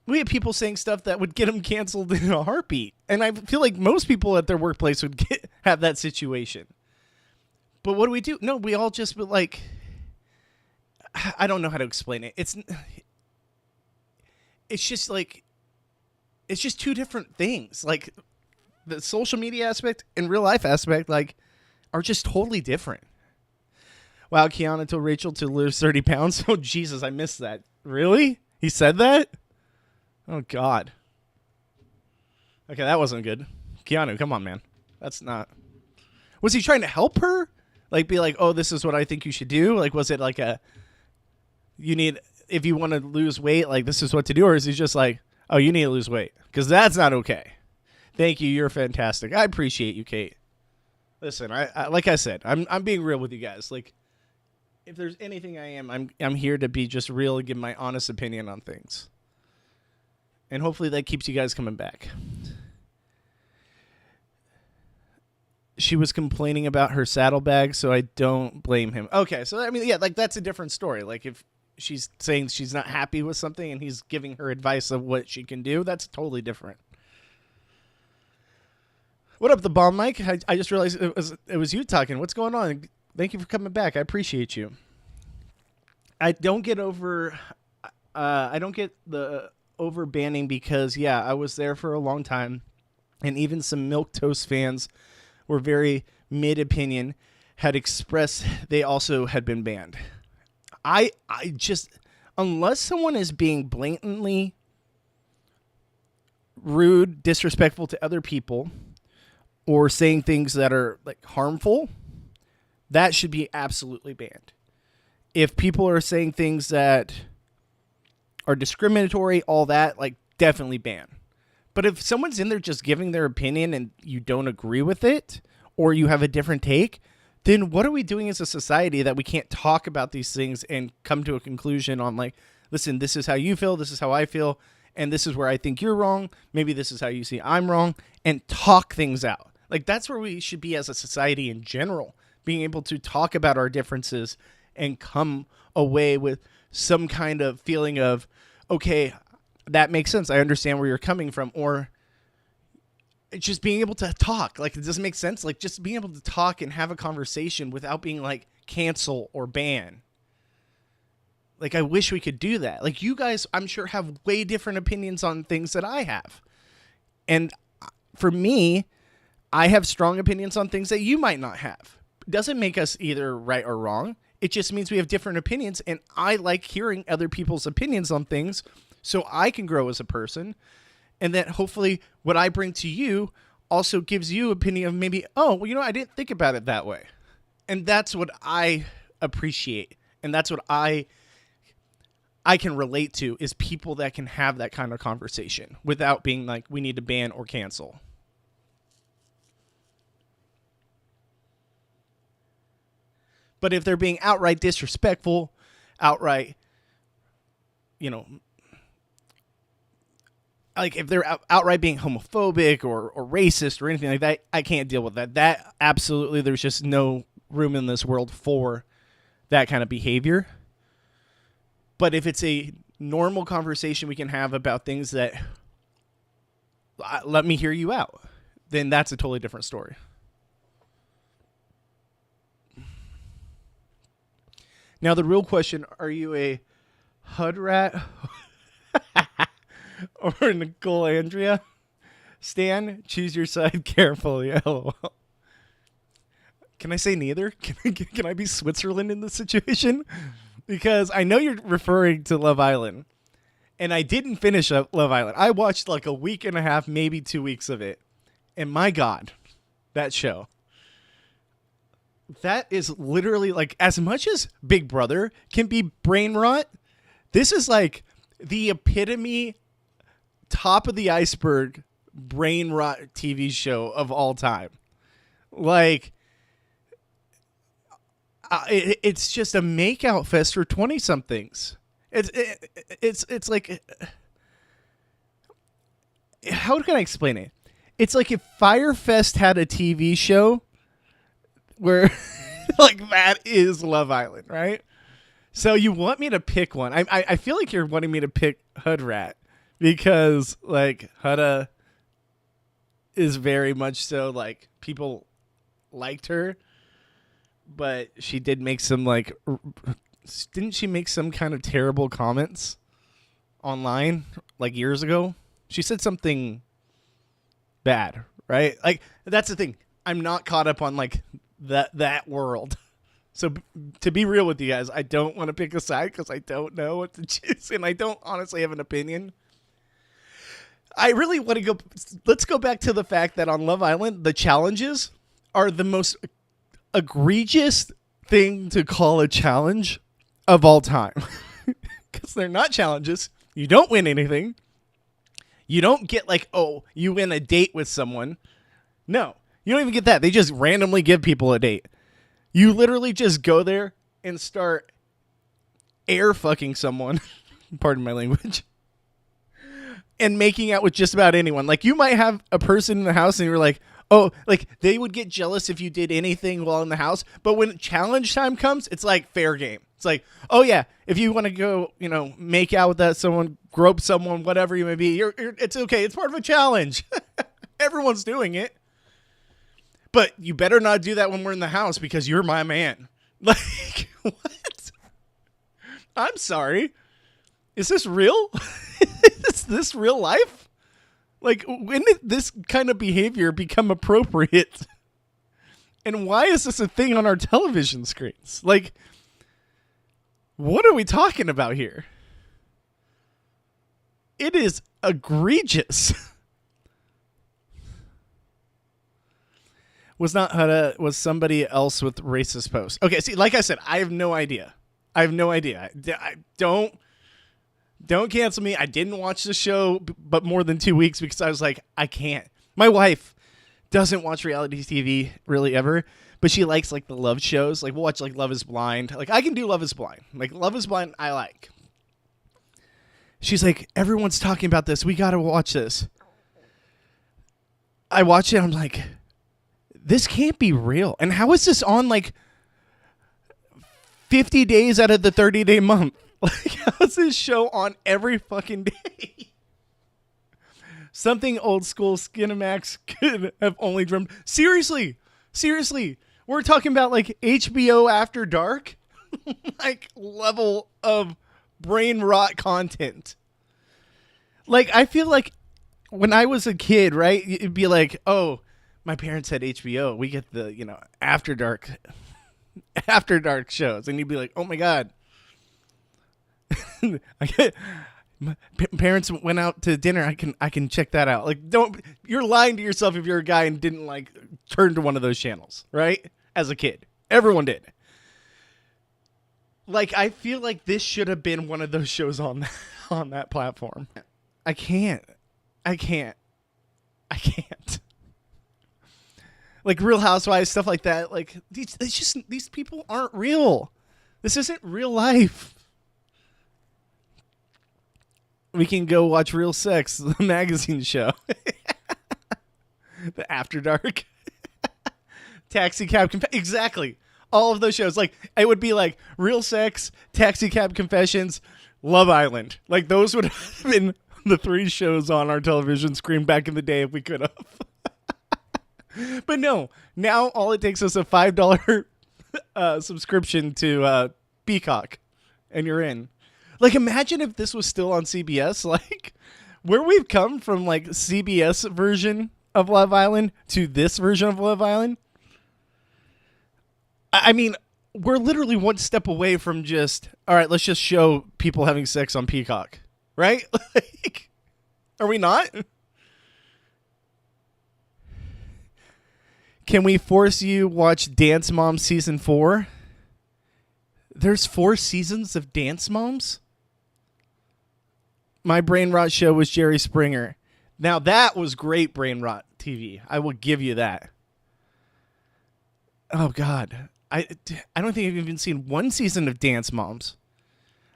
we have people saying stuff that would get them canceled in a heartbeat. And I feel like most people at their workplace would have that situation. But what do? No, we all just like, I don't know how to explain it. It's just like, it's just two different things. Like the social media aspect and real life aspect, like, are just totally different. Wow, Keanu told Rachel to lose 30 pounds. Oh, Jesus, I missed that. Really? He said that? Oh, God. Okay, that wasn't good. Keanu, come on, man. That's not... Was he trying to help her? Like, be like, oh, this is what I think you should do? Like, was it like if you want to lose weight, like, this is what to do? Or is he just like, oh, you need to lose weight? Because that's not okay. Thank you. You're fantastic. I appreciate you, Kate. Listen, I like I said, I'm being real with you guys. Like, if there's anything I am, I'm here to be just real and give my honest opinion on things. And hopefully that keeps you guys coming back. She was complaining about her saddlebag, so I don't blame him. Okay, so I mean, yeah, like that's a different story. Like if she's saying she's not happy with something and he's giving her advice of what she can do, that's totally different. What up, the bomb, Mike? I just realized it was you talking. What's going on? Thank you for coming back. I appreciate you. I don't get the over banning because, yeah, I was there for a long time, and even some milquetoast fans were very mid-opinion, had expressed they also had been banned. I just, unless someone is being blatantly rude, disrespectful to other people, or saying things that are like harmful, that should be absolutely banned. If people are saying things that are discriminatory, all that, like, definitely ban. But if someone's in there just giving their opinion and you don't agree with it, or you have a different take, then what are we doing as a society that we can't talk about these things and come to a conclusion on, like, listen, this is how you feel, this is how I feel, and this is where I think you're wrong, maybe this is how you see I'm wrong, and talk things out. Like, that's where we should be as a society in general, being able to talk about our differences and come away with some kind of feeling of, okay, that makes sense. I understand where you're coming from. Or just being able to talk. Like, it doesn't make sense. Like, just being able to talk and have a conversation without being like cancel or ban. Like, I wish we could do that. Like, you guys, I'm sure, have way different opinions on things that I have. And for me, I have strong opinions on things that you might not have. It doesn't make us either right or wrong. It just means we have different opinions, and I like hearing other people's opinions on things so I can grow as a person, and that hopefully what I bring to you also gives you opinion of maybe, oh, well, I didn't think about it that way. And that's what I appreciate, and that's what I can relate to, is people that can have that kind of conversation without being like, we need to ban or cancel. But if they're being outright disrespectful, outright, like if they're outright being homophobic or racist or anything like that, I can't deal with that. That absolutely, there's just no room in this world for that kind of behavior. But if it's a normal conversation we can have about things that let me hear you out, then that's a totally different story. Now, the real question, are you a HUD rat or Nicole Andrea? Stan, choose your side carefully. LOL. Can I say neither? Can I be Switzerland in this situation? Because I know you're referring to Love Island. And I didn't finish Love Island. I watched like a week and a half, maybe 2 weeks of it. And my God, that show. That is literally like, as much as Big Brother can be brain rot, this is like the epitome, top of the iceberg, brain rot TV show of all time. Like, it's just a makeout fest for 20-somethings. It's like, how can I explain it? It's like if Firefest had a TV show where like that is Love Island, right? So you want me to pick one. I feel like you're wanting me to pick HUD Rat because like Hudda is very much so like people liked her, but she did make some like, didn't she make some kind of terrible comments online like years ago? She said something bad, right? Like that's the thing. I'm not caught up on like that world. So to be real with you guys, I don't want to pick a side because I don't know what to choose, and I don't honestly have an opinion. I really want to go. Let's go back to the fact that on Love Island, the challenges are the most egregious thing to call a challenge of all time. Because they're not challenges. You don't win anything. You don't get like, oh, you win a date with someone. No. You don't even get that. They just randomly give people a date. You literally just go there and start air fucking someone, pardon my language, and making out with just about anyone. Like, you might have a person in the house and you're like, oh, like, they would get jealous if you did anything while in the house. But when challenge time comes, it's like fair game. It's like, oh, yeah, if you want to go, make out with that someone, grope someone, whatever you may be, it's okay. It's part of a challenge. Everyone's doing it. But you better not do that when we're in the house because you're my man. Like, what? I'm sorry. Is this real? Is this real life? Like, when did this kind of behavior become appropriate? And why is this a thing on our television screens? Like, what are we talking about here? It is egregious. Was not Hudda, was somebody else with racist posts. Okay, see, like I said, I have no idea. I don't cancel me. I didn't watch the show but more than 2 weeks because I was like, I can't. My wife doesn't watch reality TV really ever, but she likes like the love shows. Like we'll watch like Love is Blind. Like I can do Love is Blind. Like Love is Blind I like. She's like, everyone's talking about this. We got to watch this. I watch it. I'm like, this can't be real. And how is this on like 50 days out of the 30-day month? Like, how's this show on every fucking day? Something old school Skinamax could have only dreamed. Seriously, we're talking about like HBO After Dark, like level of brain rot content. Like, I feel like when I was a kid, right, it'd be like, oh, my parents had HBO. We get the, After Dark shows. And you'd be like, oh my God. My parents went out to dinner. I can check that out. Like, you're lying to yourself if you're a guy and didn't like turn to one of those channels, right? As a kid. Everyone did. Like, I feel like this should have been one of those shows on that platform. I can't. Like Real Housewives, stuff like that. Like, these people aren't real. This isn't real life. We can go watch Real Sex, the magazine show. The After Dark. Taxi Cab exactly. All of those shows. Like, it would be like Real Sex, Taxi Cab Confessions, Love Island. Like, those would have been the 3 shows on our television screen back in the day if we could have. But no, now all it takes is a $5 subscription to Peacock, and you're in. Like, imagine if this was still on CBS. Like, where we've come from, like, CBS version of Love Island to this version of Love Island. I mean, we're literally one step away from just, all right, let's just show people having sex on Peacock. Right? Like, are we not? Can we force you watch Dance Moms Season 4? There's 4 seasons of Dance Moms? My brain rot show was Jerry Springer. Now, that was great brain rot TV. I will give you that. Oh, God. I don't think I've even seen 1 season of Dance Moms.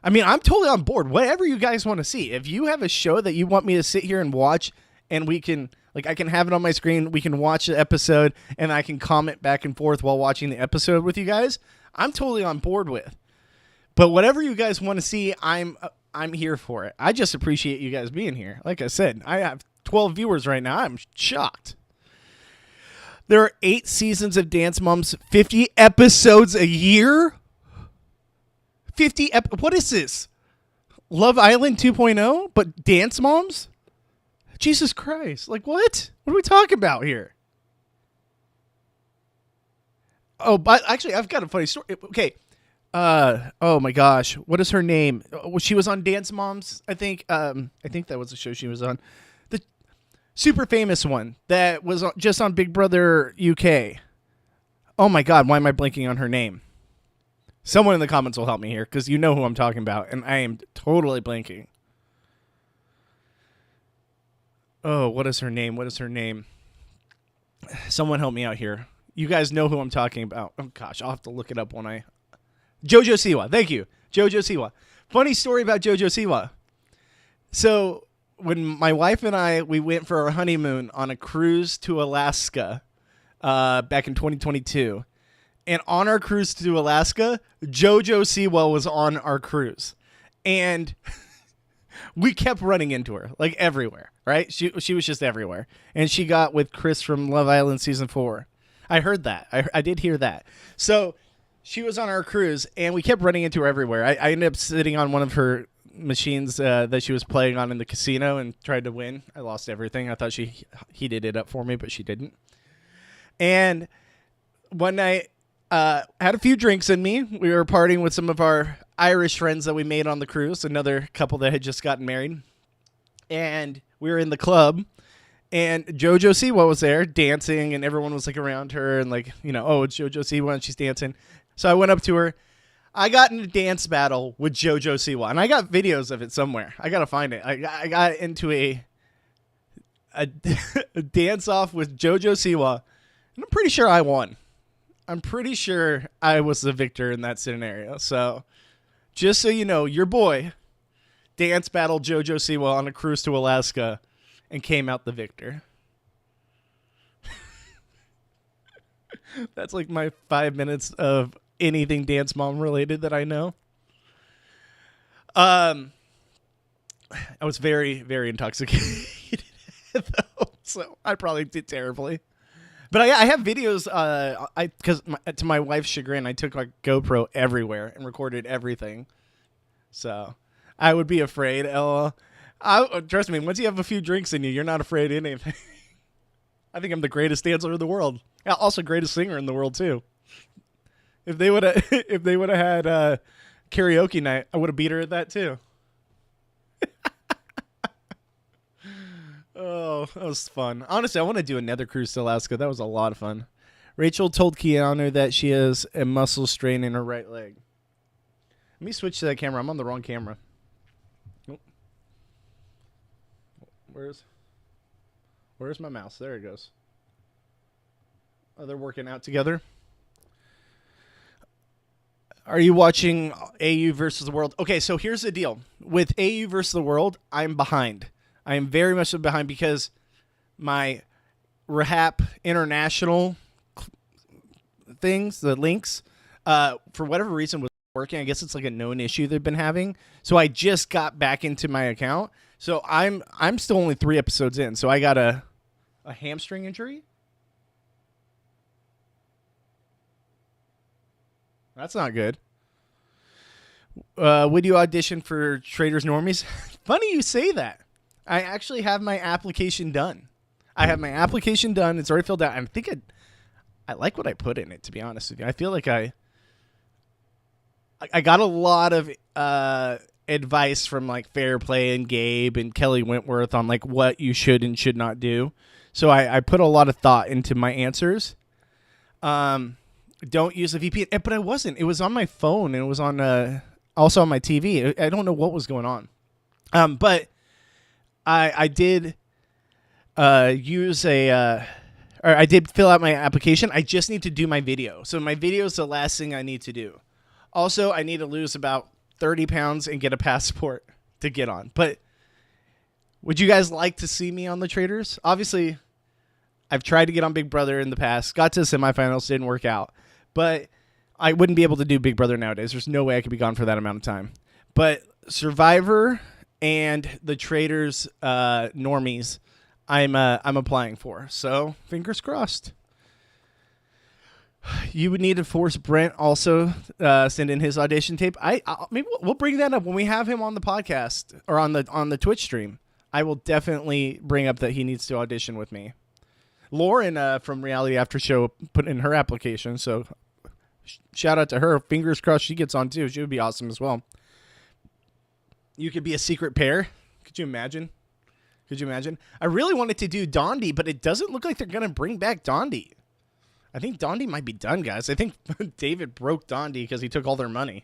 I mean, I'm totally on board. Whatever you guys want to see. If you have a show that you want me to sit here and watch, and we can, like, I can have it on my screen, we can watch the episode, and I can comment back and forth while watching the episode with you guys, I'm totally on board with. But whatever you guys want to see, I'm here for it. I just appreciate you guys being here. Like I said, I have 12 viewers right now. I'm shocked. There are 8 seasons of Dance Moms, 50 episodes a year? What is this? Love Island 2.0, but Dance Moms? Jesus Christ. Like, what? What are we talking about here? Oh, but actually, I've got a funny story. Okay. Oh my gosh. What is her name? She was on Dance Moms, I think. I think that was the show she was on. The super famous one that was just on Big Brother UK. Oh my God. Why am I blanking on her name? Someone in the comments will help me here, because you know who I'm talking about, and I am totally blanking. Oh, what is her name? Someone help me out here. You guys know who I'm talking about. Oh, gosh, I'll have to look it up when JoJo Siwa. Thank you. JoJo Siwa. Funny story about JoJo Siwa. So, when my wife and we went for our honeymoon on a cruise to Alaska back in 2022. And on our cruise to Alaska, JoJo Siwa was on our cruise. And we kept running into her, like, everywhere, right? She was just everywhere. And she got with Chris from Love Island Season 4. I heard that. I did hear that. So she was on our cruise, and we kept running into her everywhere. I ended up sitting on one of her machines that she was playing on in the casino and tried to win. I lost everything. I thought she heated it up for me, but she didn't. And one night, had a few drinks in me. We were partying with some of our Irish friends that we made on the cruise, another couple that had just gotten married. And we were in the club, and JoJo Siwa was there dancing, and everyone was like around her and like, oh, it's JoJo Siwa and she's dancing. So I went up to her. I got in a dance battle with JoJo Siwa, and I got videos of it somewhere. I got to find it. I got into a dance off with JoJo Siwa, and I'm pretty sure I won. I'm pretty sure I was the victor in that scenario. So, just so you know, your boy dance battled JoJo Siwa on a cruise to Alaska and came out the victor. That's like my 5 minutes of anything Dance Mom related that I know. I was very, very intoxicated, though, so I probably did terribly. But I have videos. Because to my wife's chagrin, I took like GoPro everywhere and recorded everything. So I would be afraid. Trust me, once you have a few drinks in you, you're not afraid of anything. I think I'm the greatest dancer in the world. Also, greatest singer in the world too. If they would have, had karaoke night, I would have beat her at that too. Oh, that was fun. Honestly, I want to do another cruise to Alaska. That was a lot of fun. Rachel told Keanu that she has a muscle strain in her right leg. Let me switch to that camera. I'm on the wrong camera. Oh. Where's my mouse? There it goes. Oh, they're working out together. Are you watching AU versus the world? Okay, so here's the deal. With AU versus the world, I'm behind. I am very much behind because my Rahap International things, the links, for whatever reason was working. I guess it's like a known issue they've been having. So I just got back into my account. So I'm still only 3 episodes in. So I got a hamstring injury. That's not good. Would you audition for Traders Normies? Funny you say that. I actually have my application done. It's already filled out. I think I like what I put in it, to be honest with you. I feel like I got a lot of advice from like Fair Play and Gabe and Kelly Wentworth on like what you should and should not do. So I put a lot of thought into my answers. Don't use a VPN, but I wasn't. It was on my phone and it was on also on my TV. I don't know what was going on. But I did use or I did fill out my application. I just need to do my video. So my video is the last thing I need to do. Also, I need to lose about 30 pounds and get a passport to get on. But would you guys like to see me on the Traders? Obviously, I've tried to get on Big Brother in the past. Got to the semifinals, didn't work out. But I wouldn't be able to do Big Brother nowadays. There's no way I could be gone for that amount of time. But Survivor and the Traders normies, I'm applying for. So fingers crossed. You would need to force Brent also send in his audition tape. Maybe we'll bring that up when we have him on the podcast or on the Twitch stream. I will definitely bring up that he needs to audition with me. Lauren from Reality After Show put in her application, so shout out to her. Fingers crossed she gets on too. She would be awesome as well. You could be a secret pair. Could you imagine? I really wanted to do Dondi, but it doesn't look like they're going to bring back Dondi. I think Dondi might be done, guys. I think David broke Dondi because he took all their money.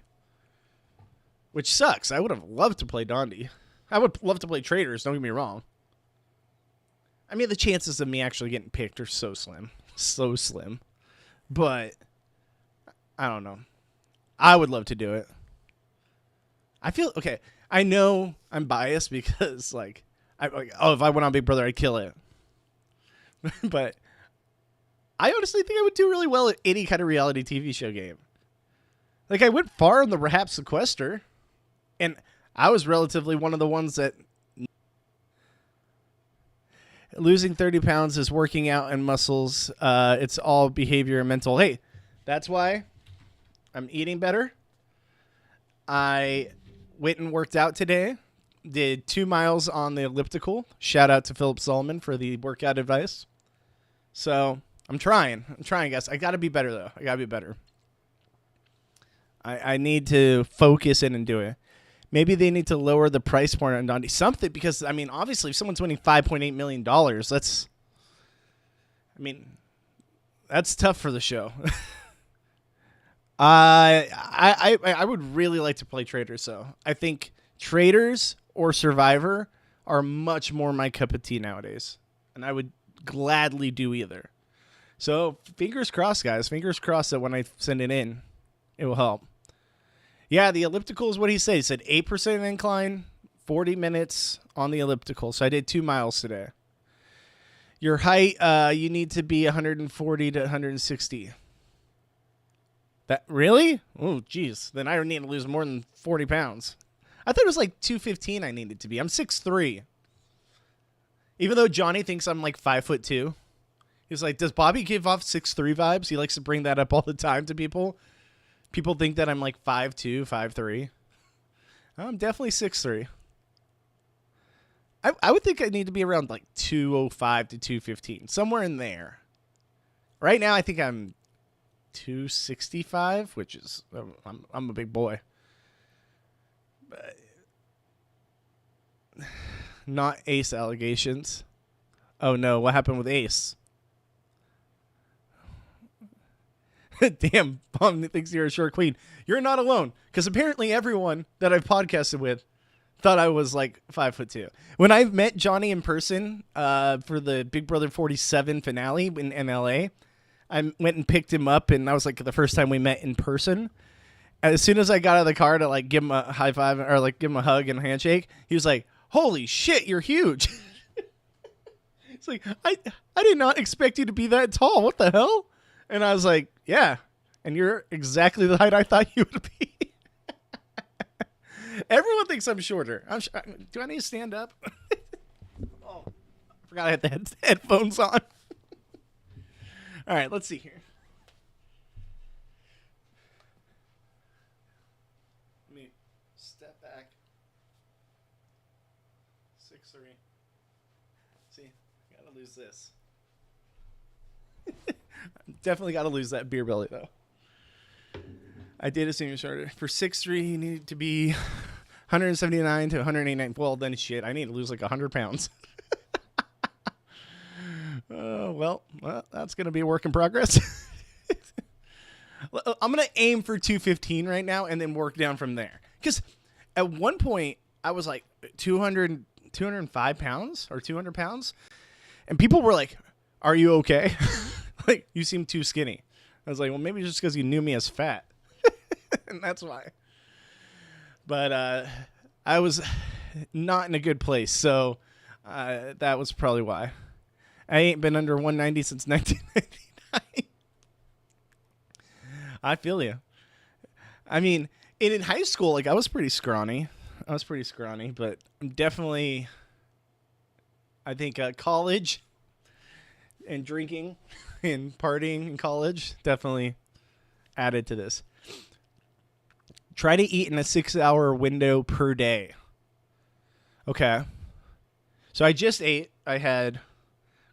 Which sucks. I would have loved to play Dondi. I would love to play Traders, don't get me wrong. I mean, the chances of me actually getting picked are so slim. So slim. But, I don't know. I would love to do it. I feel, okay, I know I'm biased because, like, if I went on Big Brother, I'd kill it. But I honestly think I would do really well at any kind of reality TV show game. Like, I went far in the Rahap Sequester, and I was relatively one of the ones that... Losing 30 pounds is working out and muscles. It's all behavior and mental. Hey, that's why I'm eating better. I went and worked out today. Did 2 miles on the elliptical. Shout out to Philip Solomon for the workout advice. So I'm trying, guys. I got to be better, though. I got to be better. I need to focus in and do it. Maybe they need to lower the price point on Dondi. Something, because, I mean, obviously, if someone's winning $5.8 million, that's tough for the show. I would really like to play Traders, though. I think Traders or Survivor are much more my cup of tea nowadays, and I would gladly do either. So, fingers crossed, guys. Fingers crossed that when I send it in, it will help. Yeah, the elliptical is what he said. He said 8% incline, 40 minutes on the elliptical. So I did 2 miles today. Your height, you need to be 140 to 160. That really? Oh, geez. Then I need to lose more than 40 pounds. I thought it was like 215 I needed to be. I'm 6'3". Even though Johnny thinks I'm like 5'2". He's like, does Bobby give off 6'3" vibes? He likes to bring that up all the time to people. People think that I'm like 5'2", 5'3". I'm definitely 6'3". I would think I need to be around like 205 to 215, somewhere in there. Right now, I think I'm 265, which is I'm a big boy. But not Ace allegations. Oh no, what happened with Ace? Damn, Mom thinks you're a short queen. You're not alone, because apparently everyone that I've podcasted with thought I was like 5'2". When I met Johnny in person for the Big Brother 47 finale in LA, I went and picked him up, and that was like the first time we met in person. As soon as I got out of the car to like give him a high five or like give him a hug and a handshake, he was like, "Holy shit, you're huge!" It's like I did not expect you to be that tall. What the hell? And I was like, "Yeah, and you're exactly the height I thought you would be." Everyone thinks I'm shorter. Do I need to stand up? Oh, I forgot I had the headphones on. All right, let's see here. Let me step back. 6'3". See, I gotta lose this. Definitely gotta lose that beer belly though. I did assume you started. For 6'3", you need to be 179 to 189. Well, then shit, I need to lose like 100 pounds. Well, that's going to be a work in progress. I'm going to aim for 215 right now and then work down from there. Because at one point, I was like 205 pounds or 200 pounds. And people were like, "Are you okay?" Like, you seem too skinny. I was like, well, maybe just because you knew me as fat. And that's why. But I was not in a good place. So that was probably why. I ain't been under 190 since 1999. I feel you. I mean, in high school, like I was pretty scrawny. But I'm definitely, I think college and drinking and partying in college definitely added to this. Try to eat in a 6-hour window per day. Okay. So I just ate. I had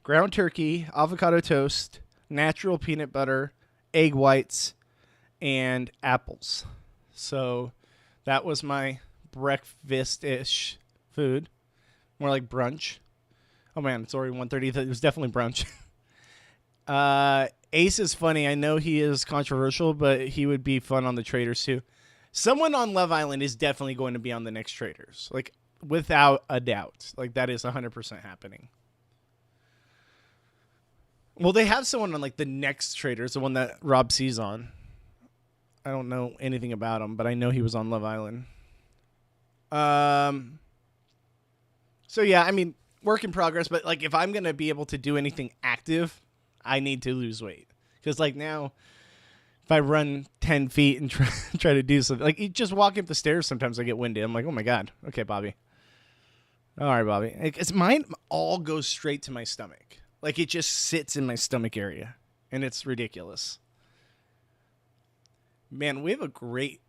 ground turkey, avocado toast, natural peanut butter, egg whites, and apples. So that was my breakfast-ish food. More like brunch. Oh, man, it's already 1:30. It was definitely brunch. Ace is funny. I know he is controversial, but he would be fun on the Traitors, too. Someone on Love Island is definitely going to be on the next Traitors. Like, without a doubt. Like, that is 100% happening. Well, they have someone on, like, the next Traitors, the one that Rob C's on. I don't know anything about him, but I know he was on Love Island. So, yeah, I mean, work in progress. But, like, if I'm going to be able to do anything active, I need to lose weight. Because, like, now, if I run 10 feet and try to do something, like, just walking up the stairs, sometimes I get winded. I'm like, oh, my God. Okay, Bobby. All right, Bobby. It's mine all goes straight to my stomach. Like, it just sits in my stomach area. And it's ridiculous. Man, we have a great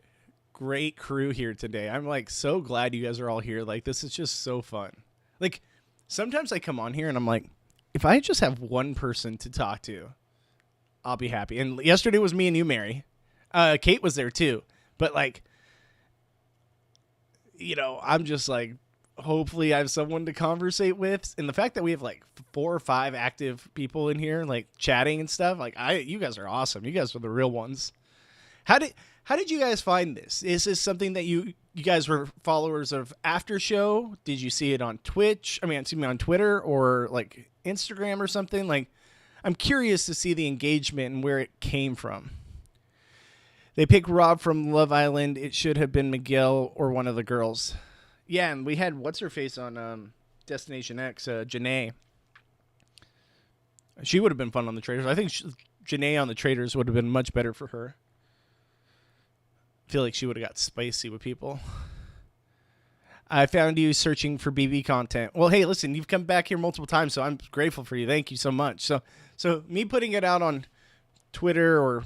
crew here today. I'm, like, so glad you guys are all here. Like, this is just so fun. Like, sometimes I come on here and I'm like, if I just have one person to talk to, I'll be happy. And yesterday was me and you, Mary. Kate was there, too. But, like, you know, I'm just, like, hopefully I have someone to conversate with. And the fact that we have, like, 4 or 5 active people in here, like, chatting and stuff, like, you guys are awesome. You guys are the real ones. How did you guys find this? Is this something that you guys were followers of after show? Did you see it on Twitch? I mean, excuse me, on Twitter or like Instagram or something? Like, I'm curious to see the engagement and where it came from. They picked Rob from Love Island. It should have been Miguel or one of the girls. Yeah, and we had what's her face on Destination X, Janae. She would have been fun on the Traitors. I think Janae on the Traitors would have been much better for her. I feel like she would have got spicy with people. I found you searching for BB content. Well, hey, listen, you've come back here multiple times, so I'm grateful for you. Thank you so much. So me putting it out on Twitter or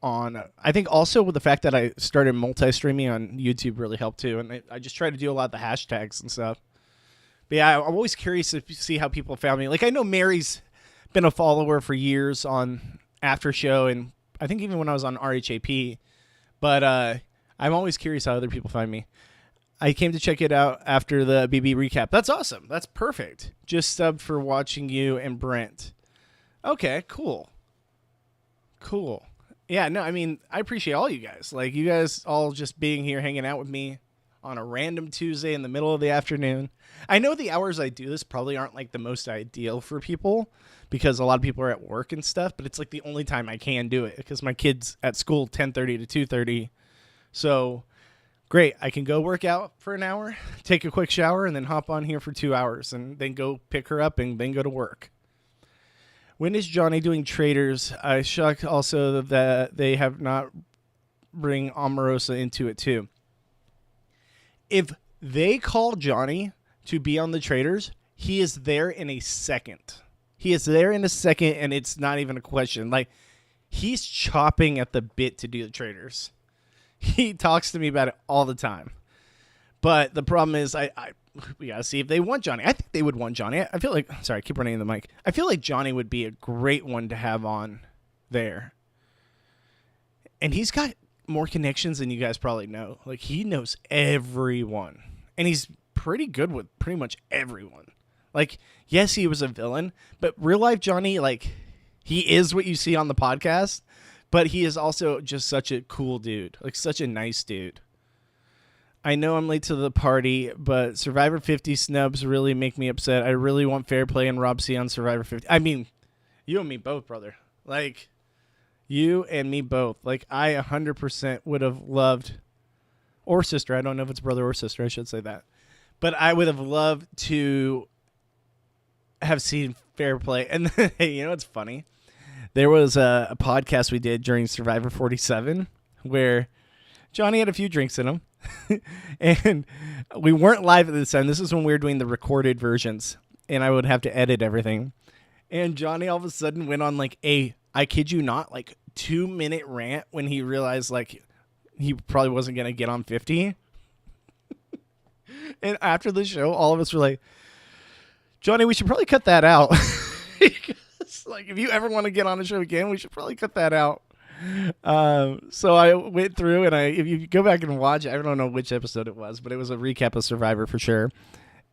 on, I think also with the fact that I started multi-streaming on YouTube really helped too. And I just try to do a lot of the hashtags and stuff. But yeah, I'm always curious to see how people found me. Like, I know Mary's been a follower for years on After Show, and I think even when I was on RHAP. But I'm always curious how other people find me. I came to check it out after the BB recap. That's awesome. That's perfect. Just subbed for watching you and Brent. Okay, cool. Cool. Yeah, no, I mean, I appreciate all you guys. Like, you guys all just being here, hanging out with me on a random Tuesday in the middle of the afternoon. I know the hours I do this probably aren't like the most ideal for people because a lot of people are at work and stuff, but it's like the only time I can do it because my kid's at school 10:30 to 2:30. So great, I can go work out for an hour, take a quick shower, and then hop on here for 2 hours and then go pick her up and then go to work. When is Johnny doing traders? I shocked also that they have not bring Omarosa into it too. If they call Johnny to be on the traders, he is there in a second. He is there in a second, and it's not even a question. Like, he's chopping at the bit to do the traders. He talks to me about it all the time. But the problem is, we gotta see if they want Johnny. I think they would want Johnny. I feel like, sorry, I keep running the mic. I feel like Johnny would be a great one to have on there. And he's got more connections than you guys probably know. Like, he knows everyone. And he's pretty good with pretty much everyone. Like, yes, he was a villain, but real life Johnny, like, he is what you see on the podcast, but he is also just such a cool dude. Like, such a nice dude. I know I'm late to the party, but Survivor 50 snubs really make me upset. I really want fair play and Rob C on Survivor 50. I mean, you and me both, brother. Like, you and me both. Like, I 100% would have loved, or sister. I don't know if it's brother or sister. I should say that. But I would have loved to have seen fair play. And hey, you know what's funny? There was a podcast we did during Survivor 47 where Johnny had a few drinks in him. And we weren't live at this time. This is when we were doing the recorded versions. And I would have to edit everything. And Johnny all of a sudden went on like I kid you not, like 2-minute rant when he realized like he probably wasn't going to get on 50. And after the show, all of us were like, Johnny, we should probably cut that out. Because, like, if you ever want to get on the show again, we should probably cut that out. So I went through and if you go back and watch, I don't know which episode it was, but it was a recap of Survivor for sure.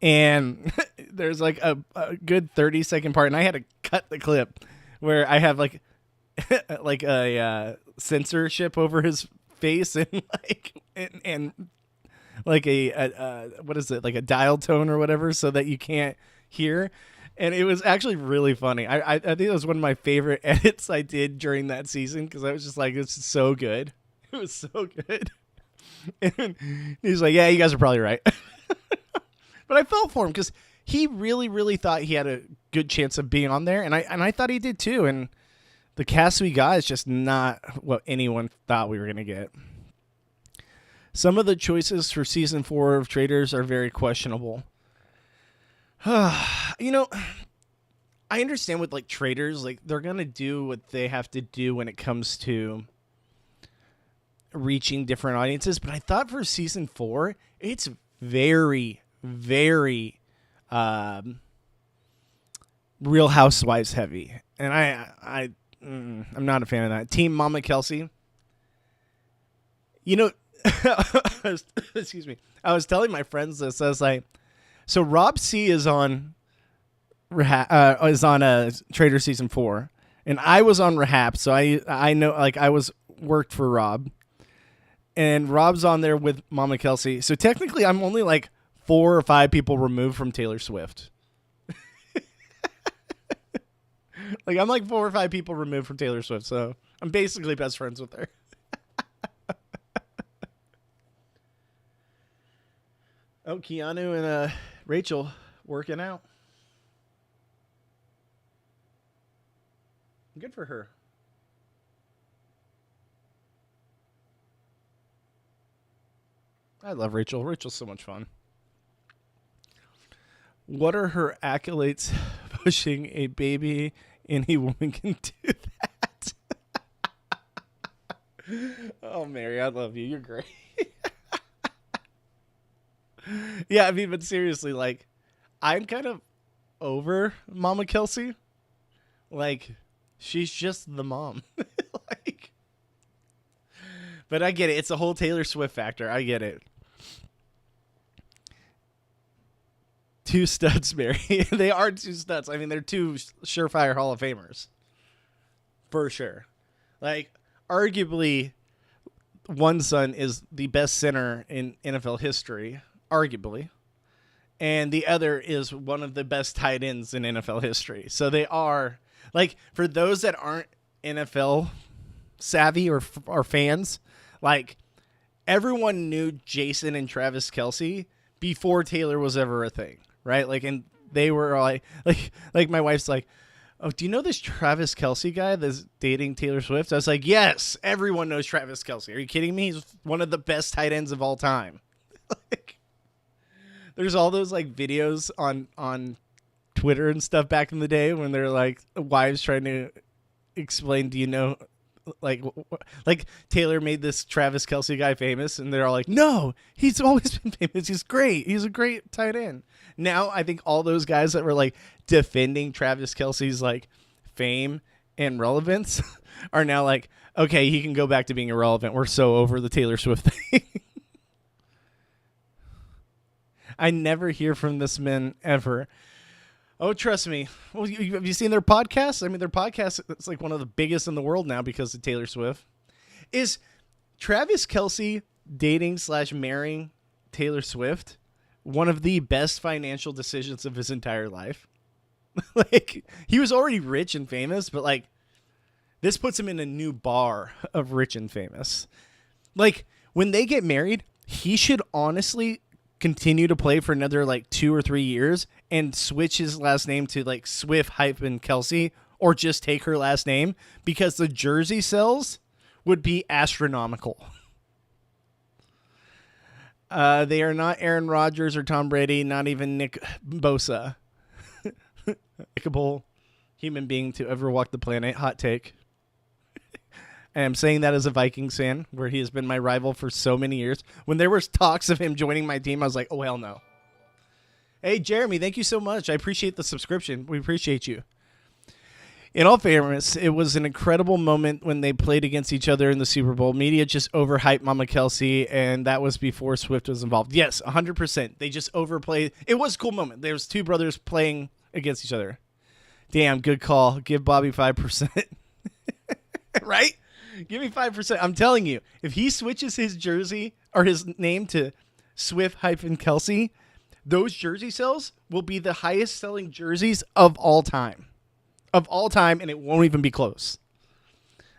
And there's like a good 30-second part, and I had to cut the clip where I have like like a censorship over his face and like and like a what is it, like a dial tone or whatever, so that you can't hear. And it was actually really funny. I think it was one of my favorite edits I did during that season because I was just like, this is so good. It was so good. And he's like, yeah, you guys are probably right. But I felt for him because he really, really thought he had a good chance of being on there. And I thought he did too. And the cast we got is just not what anyone thought we were going to get. Some of the choices for season 4 of Traders are very questionable. You know, I understand with like Traders, like they're going to do what they have to do when it comes to reaching different audiences. But I thought for season 4, it's very, very Real Housewives heavy. And I'm not a fan of that. Team Mama Kelsey. You know, excuse me. I was telling my friends this. I was like, so Rob C is on Trader season 4, and I was on Rehab, so I know, like, I worked for Rob, and Rob's on there with Mama Kelsey. So technically, I'm only like 4 or 5 people removed from Taylor Swift. Like, I'm like 4 or 5 people removed from Taylor Swift, so I'm basically best friends with her. Oh, Keanu and Rachel working out. Good for her. I love Rachel. Rachel's so much fun. What are her accolades? Pushing a baby, any woman can do that. Oh, Mary, I love you. You're great. Yeah, I mean, but seriously, like, I'm kind of over Mama Kelsey. Like, she's just the mom. Like, but I get it. It's a whole Taylor Swift factor. I get it. Two studs, Mary. They are two studs. I mean, they're two surefire Hall of Famers. For sure. Like, arguably, one son is the best center in NFL history. Arguably. And the other is one of the best tight ends in NFL history. So they are, like, for those that aren't NFL savvy or fans, like, everyone knew Jason and Travis Kelce before Taylor was ever a thing, right? Like, and they were like my wife's like, oh, do you know this Travis Kelce guy that's dating Taylor Swift? I was like, yes, everyone knows Travis Kelce. Are you kidding me? He's one of the best tight ends of all time. Like, there's all those like videos on Twitter and stuff back in the day when they're like wives trying to explain, do you know, like Taylor made this Travis Kelce guy famous, and they're all like, no, he's always been famous. He's great. He's a great tight end. Now I think all those guys that were like defending Travis Kelce's like fame and relevance are now like, okay, he can go back to being irrelevant. We're so over the Taylor Swift thing. I never hear from this man ever. Oh, trust me. Well, have you seen their podcast? I mean, their podcast is like one of the biggest in the world now because of Taylor Swift. Is Travis Kelce dating / marrying Taylor Swift one of the best financial decisions of his entire life? Like, he was already rich and famous, but like, this puts him in a new bar of rich and famous. Like, when they get married, he should honestly continue to play for another like 2 or 3 years and switch his last name to like Swift-Kelce, or just take her last name, because the jersey sales would be astronomical. They are not Aaron Rodgers or Tom Brady, not even Nick Bosa. Likable human being to ever walk the planet. Hot take. And I'm saying that as a Vikings fan, where he has been my rival for so many years. When there was talks of him joining my team, I was like, oh, hell no. Hey, Jeremy, thank you so much. I appreciate the subscription. We appreciate you. In all fairness, it was an incredible moment when they played against each other in the Super Bowl. Media just overhyped Mama Kelsey, and that was before Swift was involved. Yes, 100%. They just overplayed. It was a cool moment. There was two brothers playing against each other. Damn, good call. Give Bobby 5%. Right? Give me 5%. I'm telling you, if he switches his jersey or his name to Swift-Kelce, those jersey sales will be the highest selling jerseys of all time. Of all time, and it won't even be close.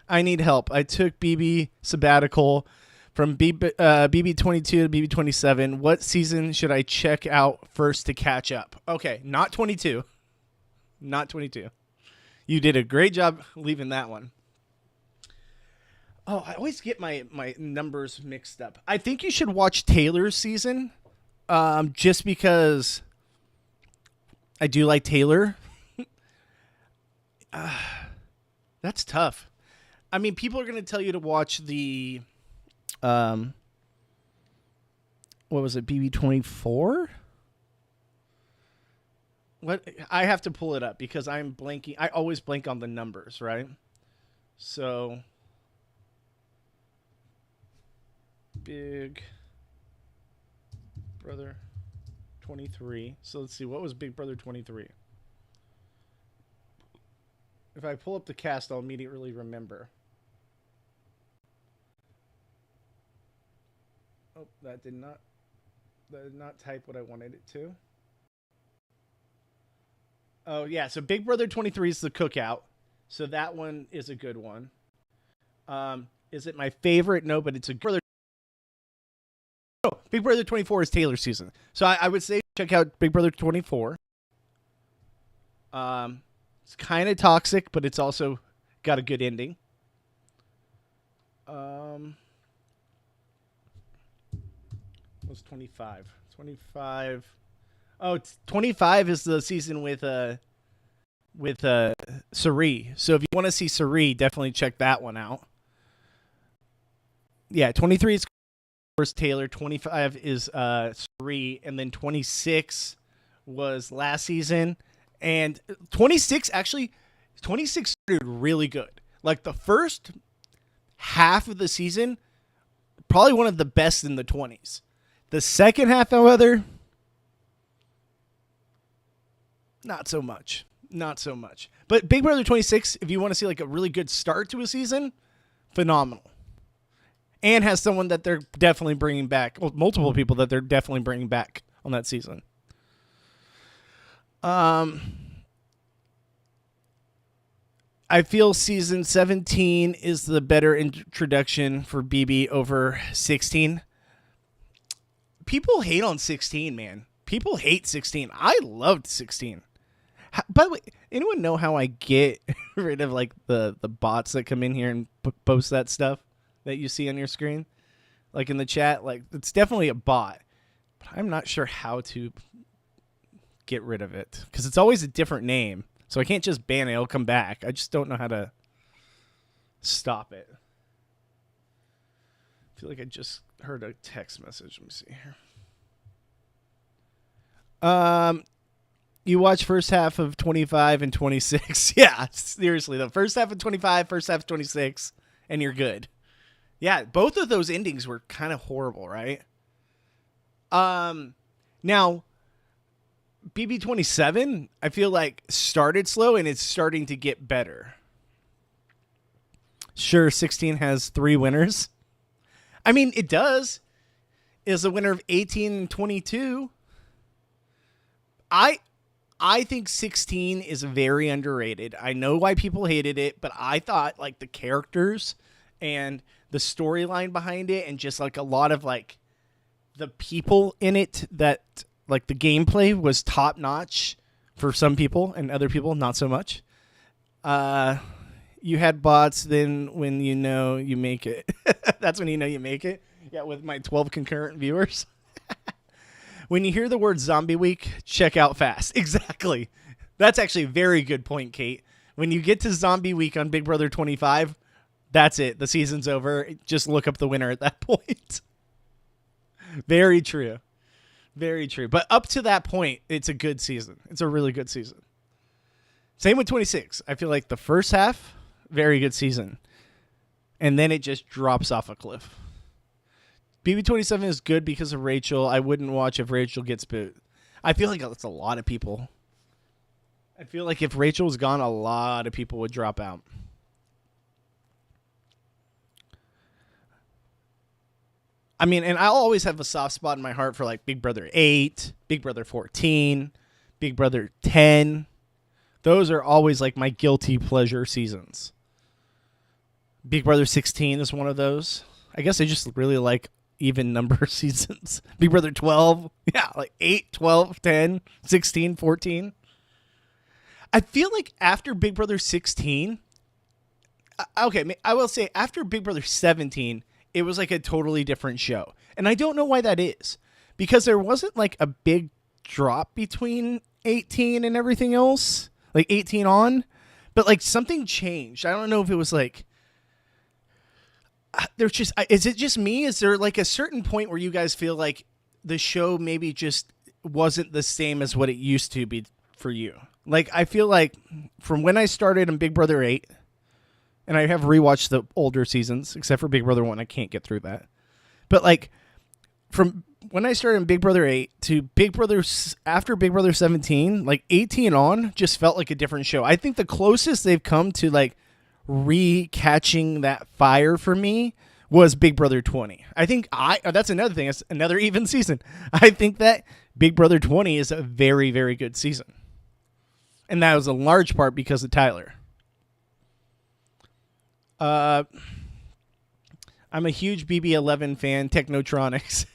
I need help. I took BB sabbatical from BB 22 to BB 27. What season should I check out first to catch up? Okay, not 22. Not 22. You did a great job leaving that one. Oh, I always get my numbers mixed up. I think you should watch Taylor's season, just because I do like Taylor. That's tough. I mean, people are going to tell you to watch the, what was it, BB24? What? I have to pull it up because I'm blanking. I always blank on the numbers, right? So, Big Brother 23. So let's see. What was Big Brother 23? If I pull up the cast, I'll immediately remember. Oh, that did not type what I wanted it to. Oh, yeah. So Big Brother 23 is the cookout. So that one is a good one. Is it my favorite? No, but it's a brother. Oh, Big Brother 24 is Taylor's season. So I would say check out Big Brother 24. It's kind of toxic, but it's also got a good ending. What's 25? 25. Oh, 25 is the season with Suri. So if you want to see Suri, definitely check that one out. Yeah, 23 is Taylor, 25 is Suri, and then 26 was last season. And 26 started really good. Like the first half of the season, probably one of the best in the 20s. The second half, however, not so much. Not so much. But Big Brother 26, if you want to see like a really good start to a season, phenomenal. And has someone that they're definitely bringing back. Well, multiple people that they're definitely bringing back on that season. I feel season 17 is the better introduction for BB over 16. People hate on 16, man. People hate 16. I loved 16. By the way, anyone know how I get rid of like the bots that come in here and post that stuff that you see on your screen? Like in the chat, like it's definitely a bot, but I'm not sure how to get rid of it because it's always a different name. So I can't just ban it. It'll come back. I just don't know how to stop it. I feel like I just heard a text message. Let me see here. You watch first half of 25 and 26. Yeah, seriously. The first half of 25, first half of 26, and you're good. Yeah, both of those endings were kind of horrible, right? Now, BB27, I feel like started slow and it's starting to get better. Sure, 16 has 3 winners. I mean, it does. Is the winner of 18 and 22. I think 16 is very underrated. I know why people hated it, but I thought like the characters and the storyline behind it and just like a lot of like the people in it that like the gameplay was top notch for some people and other people not so much. You had bots then when you know you make it. That's when you know you make it. Yeah, with my 12 concurrent viewers. When you hear the word Zombie Week, check out fast. Exactly. That's actually a very good point, Kate. When you get to Zombie Week on Big Brother 25, that's it. The season's over. Just look up the winner at that point. Very true. Very true. But up to that point, it's a good season. It's a really good season. Same with 26. I feel like the first half, very good season. And then it just drops off a cliff. BB27 is good because of Rachel. I wouldn't watch if Rachel gets booed. I feel like that's a lot of people. I feel like if Rachel was gone, a lot of people would drop out. I mean, and I'll always have a soft spot in my heart for like Big Brother 8, Big Brother 14, Big Brother 10. Those are always like my guilty pleasure seasons. Big Brother 16 is one of those. I guess I just really like even number seasons. Big Brother 12. Yeah, like 8, 12, 10, 16, 14. I feel like after Big Brother 16, okay, I will say after Big Brother 17, it was like a totally different show. And I don't know why that is. Because there wasn't like a big drop between 18 and everything else. Like 18 on. But like something changed. I don't know if it was like... There's just, is it just me? Is there like a certain point where you guys feel like the show maybe just wasn't the same as what it used to be for you? Like, I feel like from when I started in Big Brother 8, and I have rewatched the older seasons, except for Big Brother 1, I can't get through that. But like, from when I started in Big Brother 8 to after Big Brother 17, like 18 on just felt like a different show. I think the closest they've come to like re-catching that fire for me was Big Brother 20. I think that's another thing. It's another even season. I think that Big Brother 20 is a very, very good season. And that was a large part because of Tyler. I'm a huge BB11 fan, Technotronics.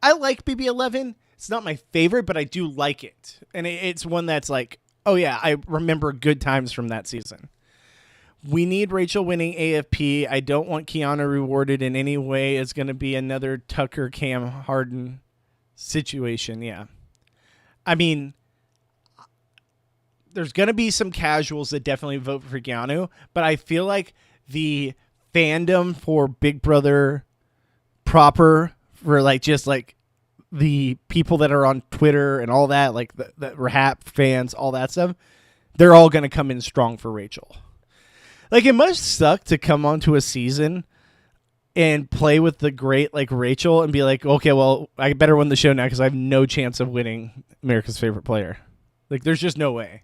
I like BB11. It's not my favorite, but I do like it. And it's one that's like, oh yeah, I remember good times from that season. We need Rachel winning AFP. I don't want Kiana rewarded in any way. It's going to be another Tucker Cam Harden situation. Yeah. I mean, there's going to be some casuals that definitely vote for Keanu, but I feel like the fandom for Big Brother proper, for like just like the people that are on Twitter and all that, like the rap fans, all that stuff, they're all going to come in strong for Rachel. Like, it must suck to come onto a season and play with the great, like, Rachel and be like, okay, well, I better win the show now because I have no chance of winning America's Favorite Player. Like, there's just no way.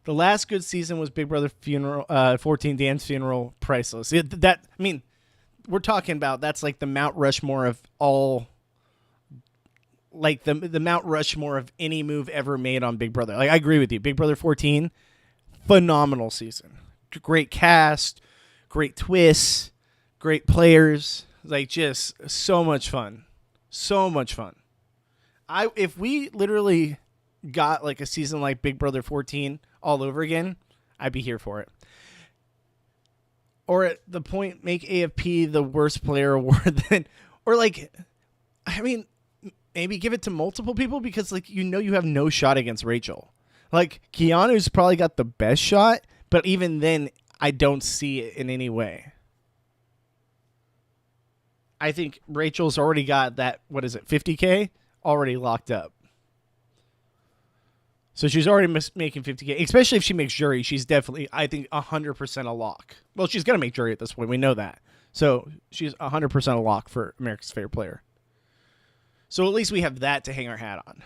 The last good season was Big Brother 14 Dance Funeral, priceless. We're talking about, that's like the Mount Rushmore of all, like the Mount Rushmore of any move ever made on Big Brother. Like, I agree with you. Big Brother 14, phenomenal season. Great cast, great twists, great players, like just so much fun. So much fun. If we literally got like a season like Big Brother 14 all over again, I'd be here for it. Or at the point, make AFP the worst player award then, or like, I mean, maybe give it to multiple people because like, you have no shot against Rachel. Like, Keanu's probably got the best shot, but even then, I don't see it in any way. I think Rachel's already got that, 50K already locked up. So she's already making 50K, especially if she makes jury. She's definitely, I think, 100% a lock. Well, she's going to make jury at this point. We know that. So she's 100% a lock for America's Favorite Player. So at least we have that to hang our hat on.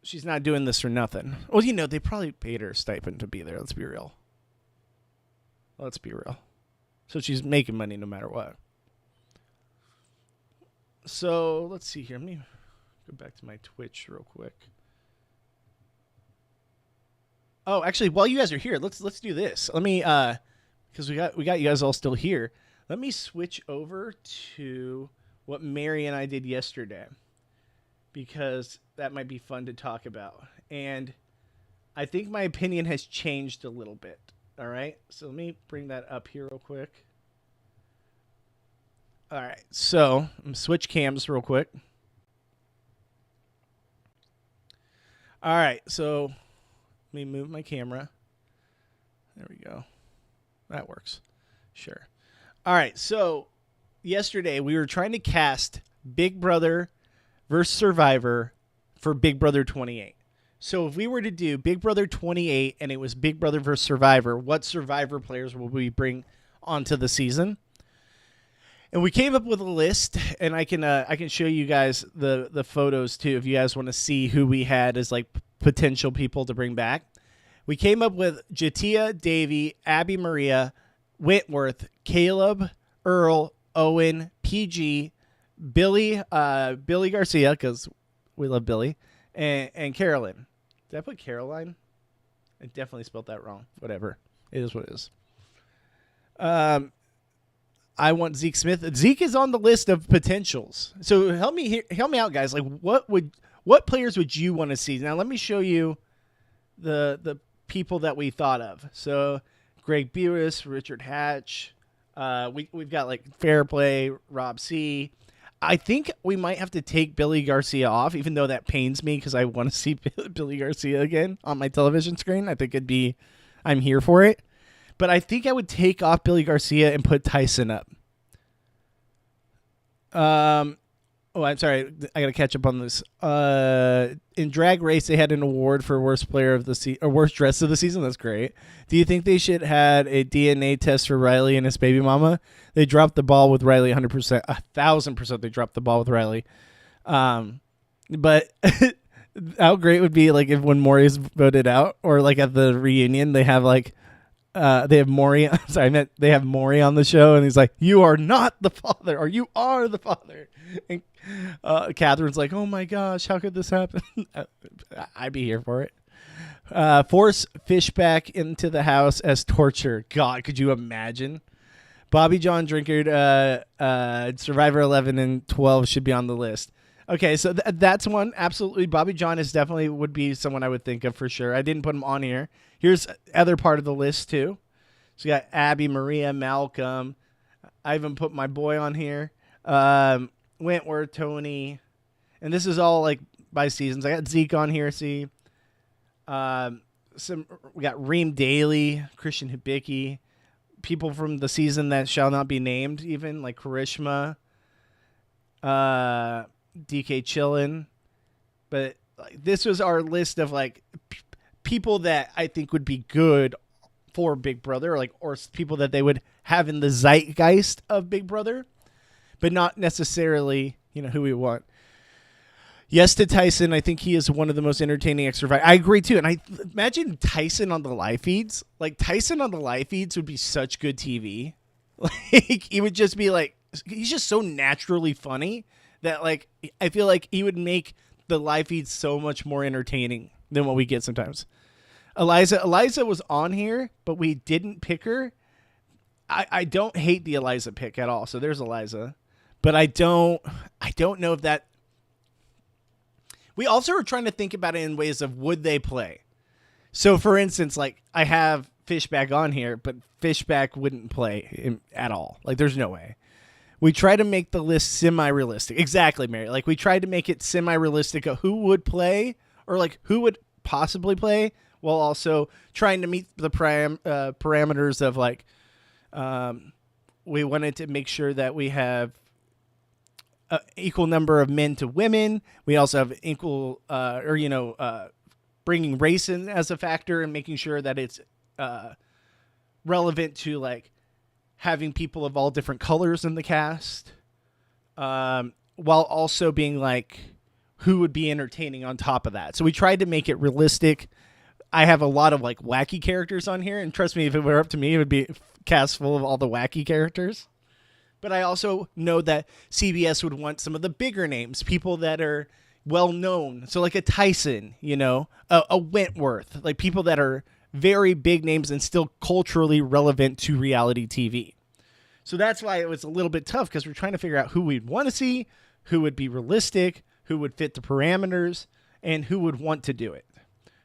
She's not doing this for nothing. Well, they probably paid her a stipend to be there. Let's be real. So she's making money no matter what. So let's see here. Let me go back to my Twitch real quick. Oh, actually, while you guys are here, let's do this. Let me because we got you guys all still here. Let me switch over to what Mary and I did yesterday, because that might be fun to talk about. And I think my opinion has changed a little bit. All right. So let me bring that up here real quick. All right. So I'm going to switch cams real quick. All right. So let me move my camera. There we go. That works. Sure. All right. So yesterday we were trying to cast Big Brother versus Survivor for Big Brother 28. So if we were to do Big Brother 28 and it was Big Brother versus Survivor, what Survivor players will we bring onto the season? And we came up with a list, and I can show you guys the photos too if you guys want to see who we had as like potential people to bring back. We came up with Jatia, Davey, Abby Maria, Whitworth, Caleb, Earl, Owen, PG, Billy Garcia, because we love Billy, and Carolyn. Did I put Caroline? I definitely spelled that wrong. Whatever. It is what it is. I want Zeke Smith. Zeke is on the list of potentials. So help me out, guys. Like, what players would you want to see? Now let me show you the people that we thought of. So Greg Buis, Richard Hatch. We've got like Fair Play, Rob C. I think we might have to take Billy Garcia off, even though that pains me because I want to see Billy Garcia again on my television screen. I think I'm here for it. But I think I would take off Billy Garcia and put Tyson up. I'm sorry. I got to catch up on this. In Drag Race, they had an award for worst player of the or worst dress of the season. That's great. Do you think they should had a DNA test for Riley and his baby mama? They dropped the ball with Riley 100%. 1,000% they dropped the ball with Riley. But how great would be like if when Maury's voted out, or like at the reunion, they have like they have Maury. Sorry, I meant they have Maury on the show, and he's like, "You are not the father, or you are the father." And Catherine's like, "Oh my gosh, how could this happen?" I'd be here for it. Force Fish back into the house as torture. God, could you imagine? Bobby John Drinkard, Survivor 11 and 12 should be on the list. Okay, so that's one. Absolutely. Bobby John is definitely would be someone I would think of for sure. I didn't put him on here. Here's other part of the list too. So you got Abby, Maria, Malcolm. I even put my boy on here. Wentworth, Tony. And this is all like by seasons. I got Zeke on here, see. We got Reem Daly, Christian Hibicki, people from the season that shall not be named, even like Karishma, DK Chillin. But like, this was our list of like people that I think would be good for Big Brother, or people that they would have in the zeitgeist of Big Brother, but not necessarily, who we want. Yes to Tyson. I think he is one of the most entertaining extroverts. I agree, too. And I imagine Tyson on the live feeds. Like, Tyson on the live feeds would be such good TV. Like, he would just be like, he's just so naturally funny that, like, I feel like he would make the live feeds so much more entertaining than what we get sometimes. Eliza was on here, but we didn't pick her. I don't hate the Eliza pick at all. So there's Eliza. But I don't know if that... We also are trying to think about it in ways of would they play. So, for instance, like I have Fishback on here, but Fishback wouldn't play at all. Like, there's no way. We try to make the list semi-realistic. Exactly, Mary. Like, we tried to make it semi-realistic of who would play or, like, who would possibly play while also trying to meet the parameters of, like, we wanted to make sure that we have equal number of men to women. We also have equal, bringing race in as a factor and making sure that it's relevant to like having people of all different colors in the cast, while also being like who would be entertaining on top of that. So we tried to make it realistic. I have a lot of like wacky characters on here, and trust me, if it were up to me, it would be a cast full of all the wacky characters. But I also know that CBS would want some of the bigger names, people that are well known. So like a Tyson, a Wentworth, like people that are very big names and still culturally relevant to reality TV. So that's why it was a little bit tough, because we're trying to figure out who we'd want to see, who would be realistic, who would fit the parameters, and who would want to do it.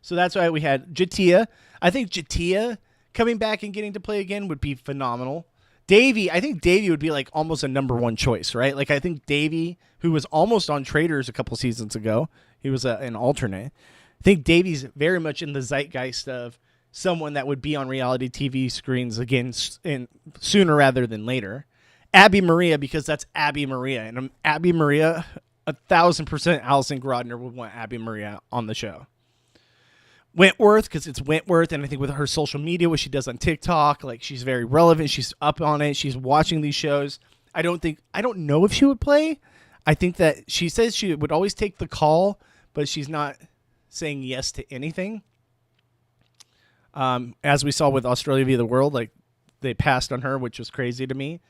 So that's why we had Jatia. I think Jatia coming back and getting to play again would be phenomenal. I think Davey would be like almost a number one choice, right? Like I think Davey, who was almost on Traders a couple seasons ago, he was an alternate. I think Davey's very much in the zeitgeist of someone that would be on reality TV screens again sooner rather than later. Abby Maria, because that's Abby Maria. And Abby Maria, 1,000% Allison Grodner would want Abby Maria on the show. Wentworth, because it's Wentworth, and I think with her social media, what she does on TikTok, like she's very relevant. She's up on it. She's watching these shows. I don't know if she would play. I think that she says she would always take the call, but she's not saying yes to anything. As we saw with Australia v. the World, like they passed on her, which was crazy to me.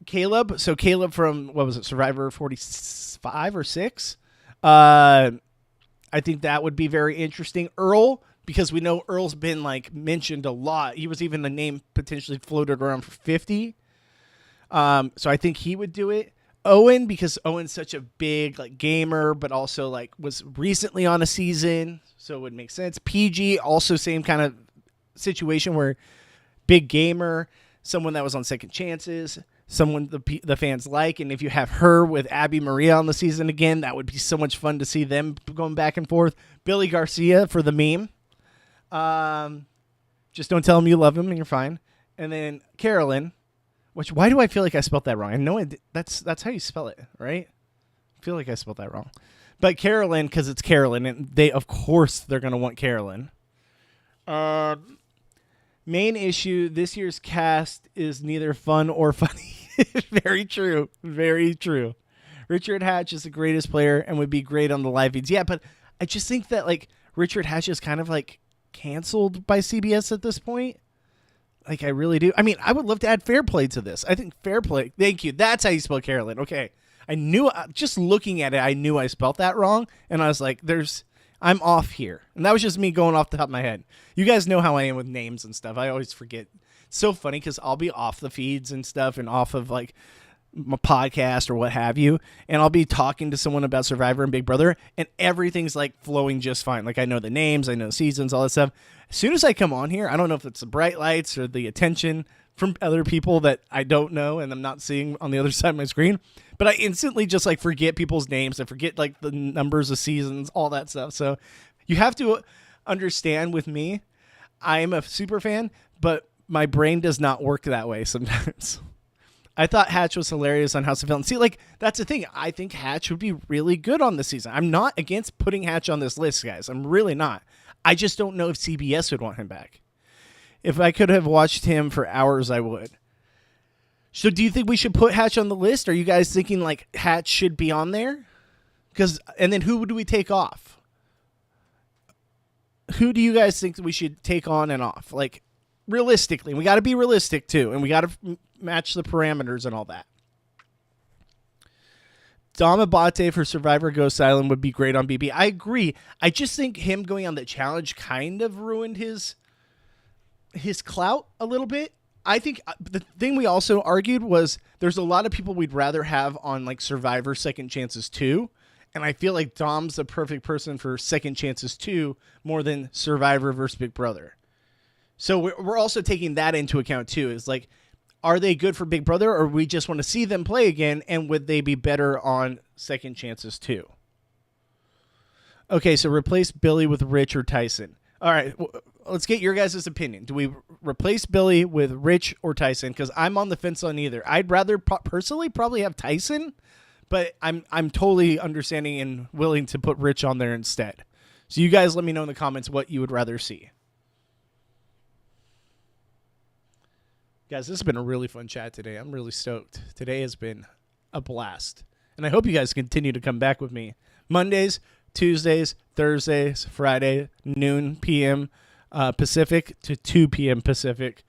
Caleb. So Caleb from, what was it, Survivor 45 or 6? I think that would be very interesting. Earl, because we know Earl's been like mentioned a lot. He was even a name potentially floated around for 50. So I think he would do it. Owen, because Owen's such a big like gamer, but also like was recently on a season, so it would make sense. PG, also same kind of situation where big gamer, someone that was on Second Chances, someone the fans like, and if you have her with Abby Maria on the season again, that would be so much fun to see them going back and forth. Billy Garcia for the meme. Just don't tell him you love him and you're fine. And then Carolyn, why do I feel like I spelled that wrong? I know that's how you spell it, right? I feel like I spelled that wrong. But Carolyn, because it's Carolyn, and they're going to want Carolyn. Main issue, this year's cast is neither fun or funny. Very true. Very true. Richard Hatch is the greatest player and would be great on the live feeds. Yeah, but I just think that like Richard Hatch is kind of like canceled by CBS at this point. Like I really do. I mean, I would love to add Fair Play to this. I think Fair Play. Thank you. That's how you spell Carolyn. Okay. I knew, just looking at it, I knew I spelt that wrong. And I was like, I'm off here. And that was just me going off the top of my head. You guys know how I am with names and stuff. I always forget. It's so funny because I'll be off the feeds and stuff and off of like my podcast or what have you, and I'll be talking to someone about Survivor and Big Brother, and everything's like flowing just fine. Like I know the names, I know the seasons, all that stuff. As soon as I come on here, I don't know if it's the bright lights or the attention from other people that I don't know and I'm not seeing on the other side of my screen, but I instantly just like forget people's names. I forget like the numbers of seasons, all that stuff. So you have to understand with me, I am a super fan, but my brain does not work that way sometimes. I thought Hatch was hilarious on House of Villains. See, like, that's the thing. I think Hatch would be really good on this season. I'm not against putting Hatch on this list, guys. I'm really not. I just don't know if CBS would want him back. If I could have watched him for hours, I would. So do you think we should put Hatch on the list? Are you guys thinking, like, Hatch should be on there? And then who do we take off? Who do you guys think that we should take on and off? Like, realistically, we got to be realistic too, and we got to match the parameters and all that. Dom Abate for Survivor Ghost Island would be great on BB. I agree. I just think him going on the challenge kind of ruined his clout a little bit. I think the thing we also argued was there's a lot of people we'd rather have on like Survivor Second Chances 2. And I feel like Dom's the perfect person for Second Chances 2 more than Survivor versus Big Brother. So we're also taking that into account too. Is like, are they good for Big Brother, or we just want to see them play again, and would they be better on Second Chances too? Okay, so replace Billy with Rich or Tyson. All right, let's get your guys' opinion. Do we replace Billy with Rich or Tyson? Because I'm on the fence on either. I'd rather personally probably have Tyson, but I'm totally understanding and willing to put Rich on there instead. So you guys let me know in the comments what you would rather see. Guys, this has been a really fun chat today. I'm really stoked. Today has been a blast. And I hope you guys continue to come back with me. Mondays, Tuesdays, Thursdays, Friday, noon p.m. Pacific to 2 p.m. Pacific.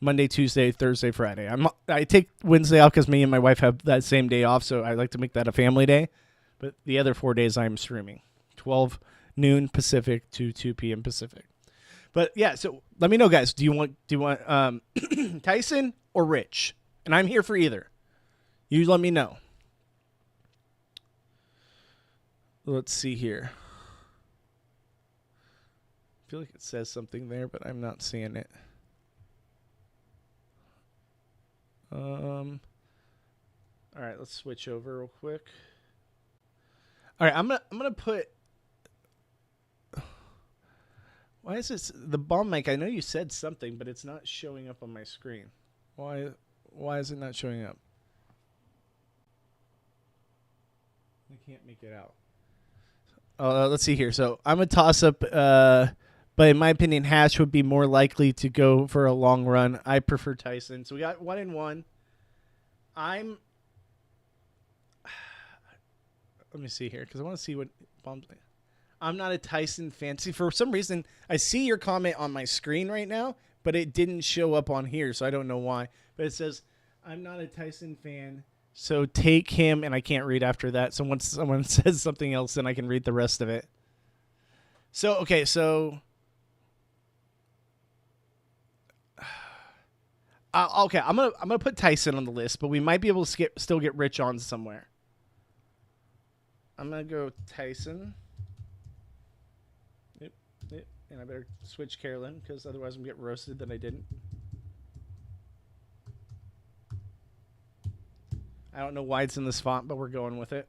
Monday, Tuesday, Thursday, Friday. I take Wednesday off because me and my wife have that same day off, so I like to make that a family day. But the other 4 days I'm streaming. 12 noon Pacific to 2 p.m. Pacific. But yeah, so let me know, guys. Do you want Tyson or Rich? And I'm here for either. You let me know. Let's see here. I feel like it says something there, but I'm not seeing it. All right, let's switch over real quick. All right, I'm gonna put. Why is this the bomb mic? I know you said something, but it's not showing up on my screen. Why is it not showing up? I can't make it out. Let's see here. So I'm a toss up, but in my opinion, Hatch would be more likely to go for a long run. I prefer Tyson. So we got 1 and 1. Let me see here because I want to see what bombs. I'm not a Tyson fan. See, for some reason, I see your comment on my screen right now, but it didn't show up on here, so I don't know why. But it says, I'm not a Tyson fan, so take him, and I can't read after that. So once someone says something else, then I can read the rest of it. So, okay, so... okay, I'm gonna put Tyson on the list, but we might be able to still get Rich on somewhere. I'm going to go Tyson... And I better switch Carolyn because otherwise I'm going to get roasted that I didn't. I don't know why it's in this font, but we're going with it.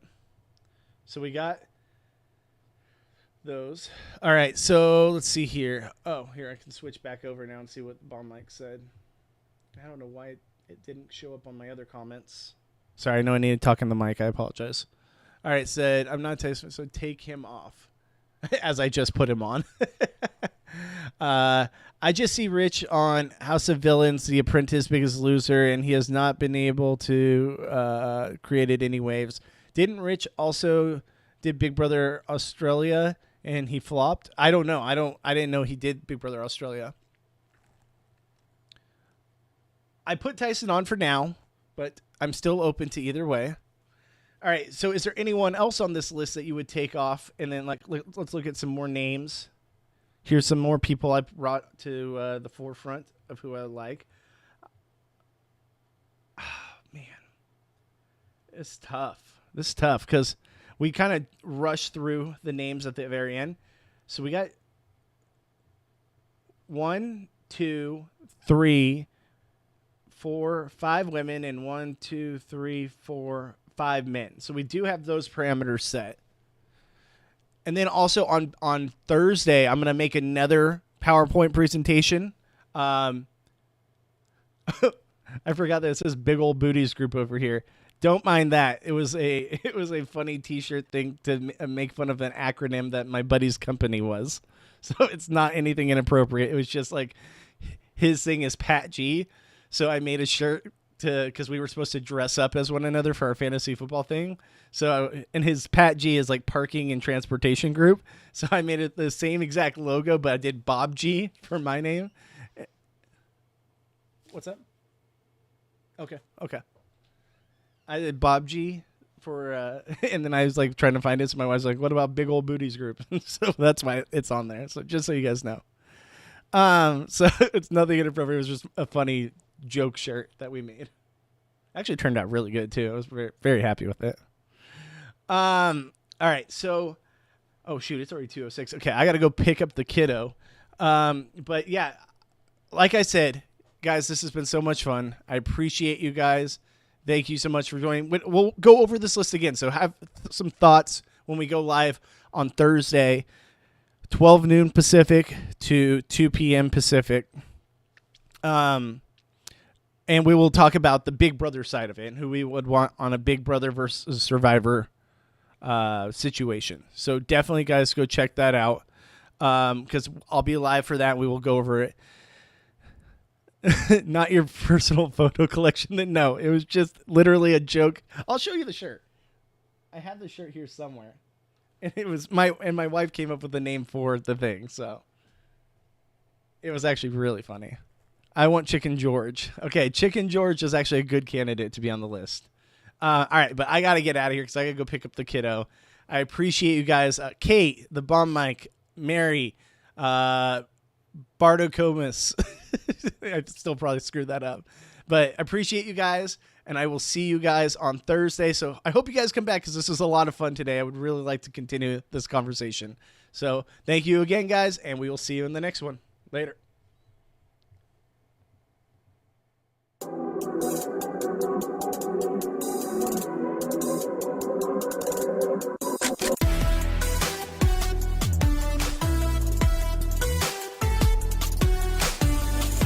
So we got those. All right, so let's see here. Oh, here, I can switch back over now and see what Bomb Mike said. I don't know why it didn't show up on my other comments. Sorry, I know I need to talk in the mic. I apologize. All right, said, I'm not Tyson, so take him off. As I just put him on. I just see Rich on House of Villains, The Apprentice, Biggest Loser, and he has not been able to create any waves. Didn't Rich also did Big Brother Australia and he flopped? I don't know. I didn't know he did Big Brother Australia. I put Tyson on for now, but I'm still open to either way. All right, so is there anyone else on this list that you would take off? And then let's look at some more names. Here's some more people I brought to the forefront of who I like. Oh, man. It's tough. This is tough because we kind of rushed through the names at the very end. So we got 1, 2, 3, 4, 5 women and 1, 2, 3, 4, 5 men. So we do have those parameters set. And then also on Thursday, I'm going to make another PowerPoint presentation. I forgot that it says Big Old Booties Group over here. Don't mind that. It was a funny T-shirt thing to make fun of an acronym that my buddy's company was. So it's not anything inappropriate. It was just like his thing is Pat G. So I made a shirt because we were supposed to dress up as one another for our fantasy football thing. So and his Pat G is like parking and transportation group. So I made it the same exact logo, but I did Bob G for my name. What's up? Okay. I did Bob G for, and then I was like trying to find it. So my wife's like, "What about Big Old Booties Group?" So that's why it's on there. So just so you guys know, so it's nothing inappropriate. It was just a funny joke shirt that we made. Actually turned out really good too. I was very, very happy with it. All right. So, oh shoot, it's already 2:06. Okay, I got to go pick up the kiddo. But yeah, like I said, guys, this has been so much fun. I appreciate you guys. Thank you so much for joining. We'll go over this list again. So have some thoughts when we go live on Thursday, 12 noon Pacific to 2 p.m. Pacific. And we will talk about the Big Brother side of it and who we would want on a Big Brother versus Survivor situation. So definitely, guys, go check that out because I'll be live for that. We will go over it. Not your personal photo collection. No, it was just literally a joke. I'll show you the shirt. I have the shirt here somewhere. And it was my wife came up with the name for the thing, so it was actually really funny. I want Chicken George. Okay, Chicken George is actually a good candidate to be on the list. All right, but I got to get out of here because I got to go pick up the kiddo. I appreciate you guys. Kate, the bomb mic, Mary, Bardo Comus. I still probably screwed that up. But I appreciate you guys, and I will see you guys on Thursday. So I hope you guys come back because this was a lot of fun today. I would really like to continue this conversation. So thank you again, guys, and we will see you in the next one. Later.